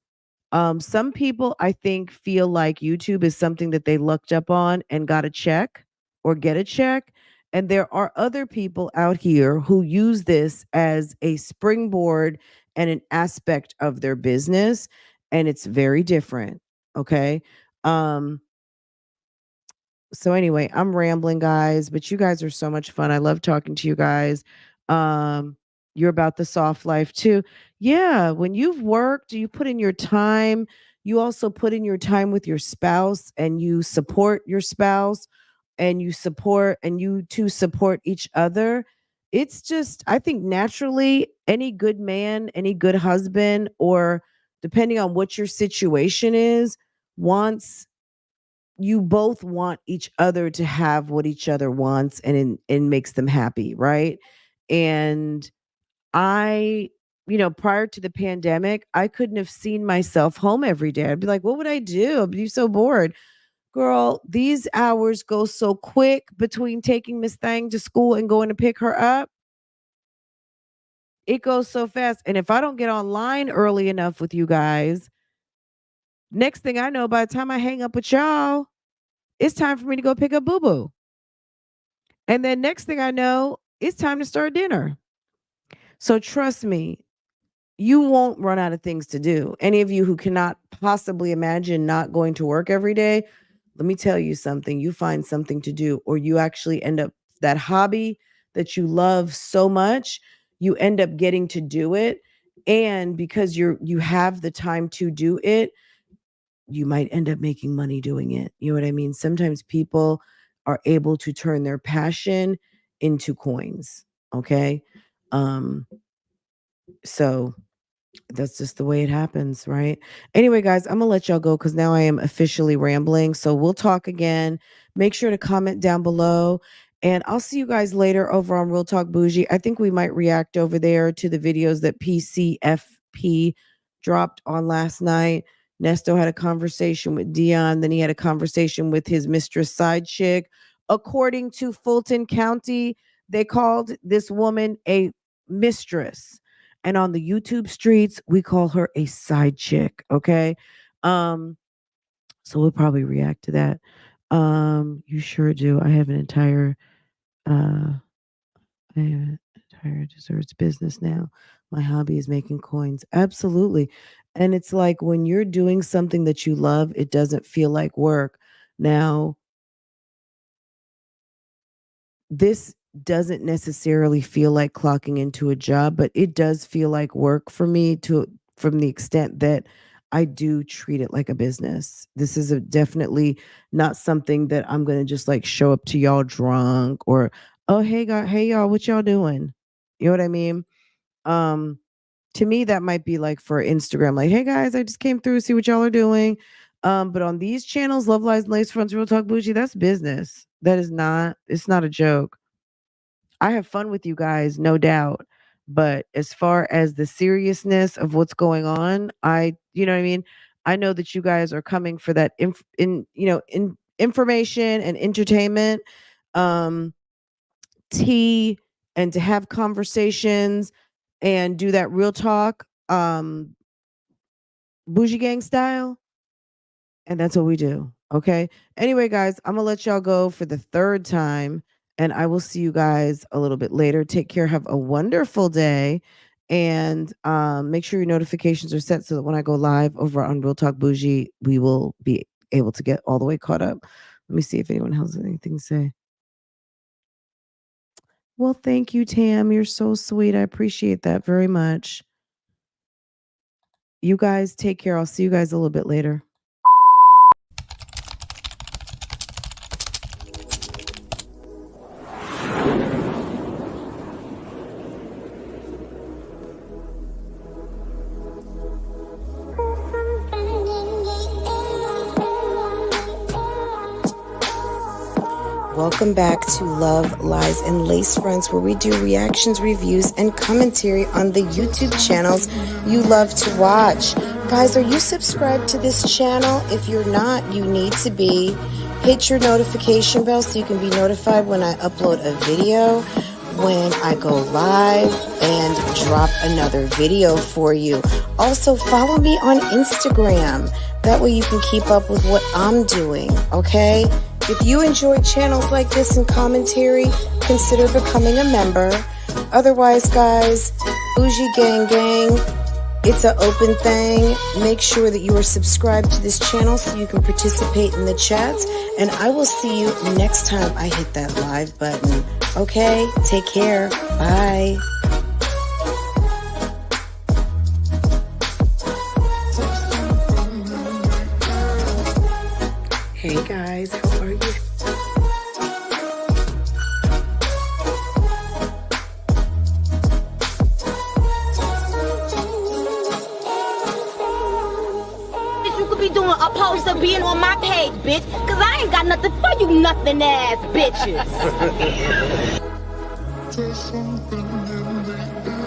Some people, I think, feel like YouTube is something that they looked up on and got a check or get a check. And there are other people out here who use this as a springboard and an aspect of their business. And it's very different. Okay. Um, so anyway, I'm rambling, guys, but you guys are so much fun. I love talking to you guys. Um, you're about the soft life too. Yeah, when you've worked, you put in your time. You also put in your time with your spouse, and you support your spouse, and you two support each other. It's just, I think naturally, any good man, any good husband, or depending on what your situation is, wants you both want each other to have what each other wants, and makes them happy, right? And I, prior to the pandemic, I couldn't have seen myself home every day. I'd be like, what would I do? I'd be so bored. Girl, these hours go so quick between taking Miss Thang to school and going to pick her up. It goes so fast. And if I don't get online early enough with you guys, next thing I know, by the time I hang up with y'all, it's time for me to go pick up Boo Boo. And then next thing I know, it's time to start dinner. So trust me, you won't run out of things to do. Any of you who cannot possibly imagine not going to work every day, let me tell you something. You find something to do, or you actually end up that hobby that you love so much, you end up getting to do it. And because you have the time to do it, you might end up making money doing it. You know what I mean? Sometimes people are able to turn their passion into coins. Okay. So that's just the way it happens, right? Anyway, guys, I'm gonna let y'all go because now I am officially rambling. So we'll talk again. Make sure to comment down below, and I'll see you guys later over on Real Talk Bougie. I think we might react over there to the videos that PCFP dropped on last night. Nesto had a conversation with Dion. Then he had a conversation with his mistress side chick. According to Fulton County, they called this woman a mistress. And on the YouTube streets, we call her a side chick. Okay. So we'll probably react to that. You sure do. I have entire desserts business now. My hobby is making coins. Absolutely. And it's like when you're doing something that you love, it doesn't feel like work. Now, this doesn't necessarily feel like clocking into a job, but it does feel like work for me from the extent that I do treat it like a business. This is definitely not something that I'm going to just like show up to y'all drunk or, oh, hey, God, hey, y'all, what y'all doing? You know what I mean? To me, that might be like for Instagram, like, hey, guys, I just came through, see what y'all are doing. But on these channels, Love Lies and Lace Fronts, Real Talk Bougie, that's business. It's not a joke. I have fun with you guys, no doubt. But as far as the seriousness of what's going on, you know what I mean? I know that you guys are coming for that information and entertainment, tea, and to have conversations and do that real talk, bougie gang style. And that's what we do. Okay. Anyway, guys, I'm gonna let y'all go for the third time. And I will see you guys a little bit later. Take care. Have a wonderful day. And make sure your notifications are set so that when I go live over on Real Talk Bougie, we will be able to get all the way caught up. Let me see if anyone has anything to say. Well, thank you, Tam. You're so sweet. I appreciate that very much. You guys take care. I'll see you guys a little bit later. Welcome back to Love, Lies, and Lace Fronts, where we do reactions, reviews, and commentary on the YouTube channels you love to watch. Guys, are you subscribed to this channel? If you're not, you need to be. Hit your notification bell so you can be notified when I upload a video, when I go live, and drop another video for you. Also, follow me on Instagram. That way you can keep up with what I'm doing, okay? If you enjoy channels like this and commentary, consider becoming a member. Otherwise, guys, Bougie Gang Gang, it's an open thing. Make sure that you are subscribed to this channel so you can participate in the chats. And I will see you next time I hit that live button. Okay? Take care. Bye. Hey guys, how are you? You could be doing opposed to being on my page, bitch. Cause I ain't got nothing for you nothing ass bitches. There's something in the air.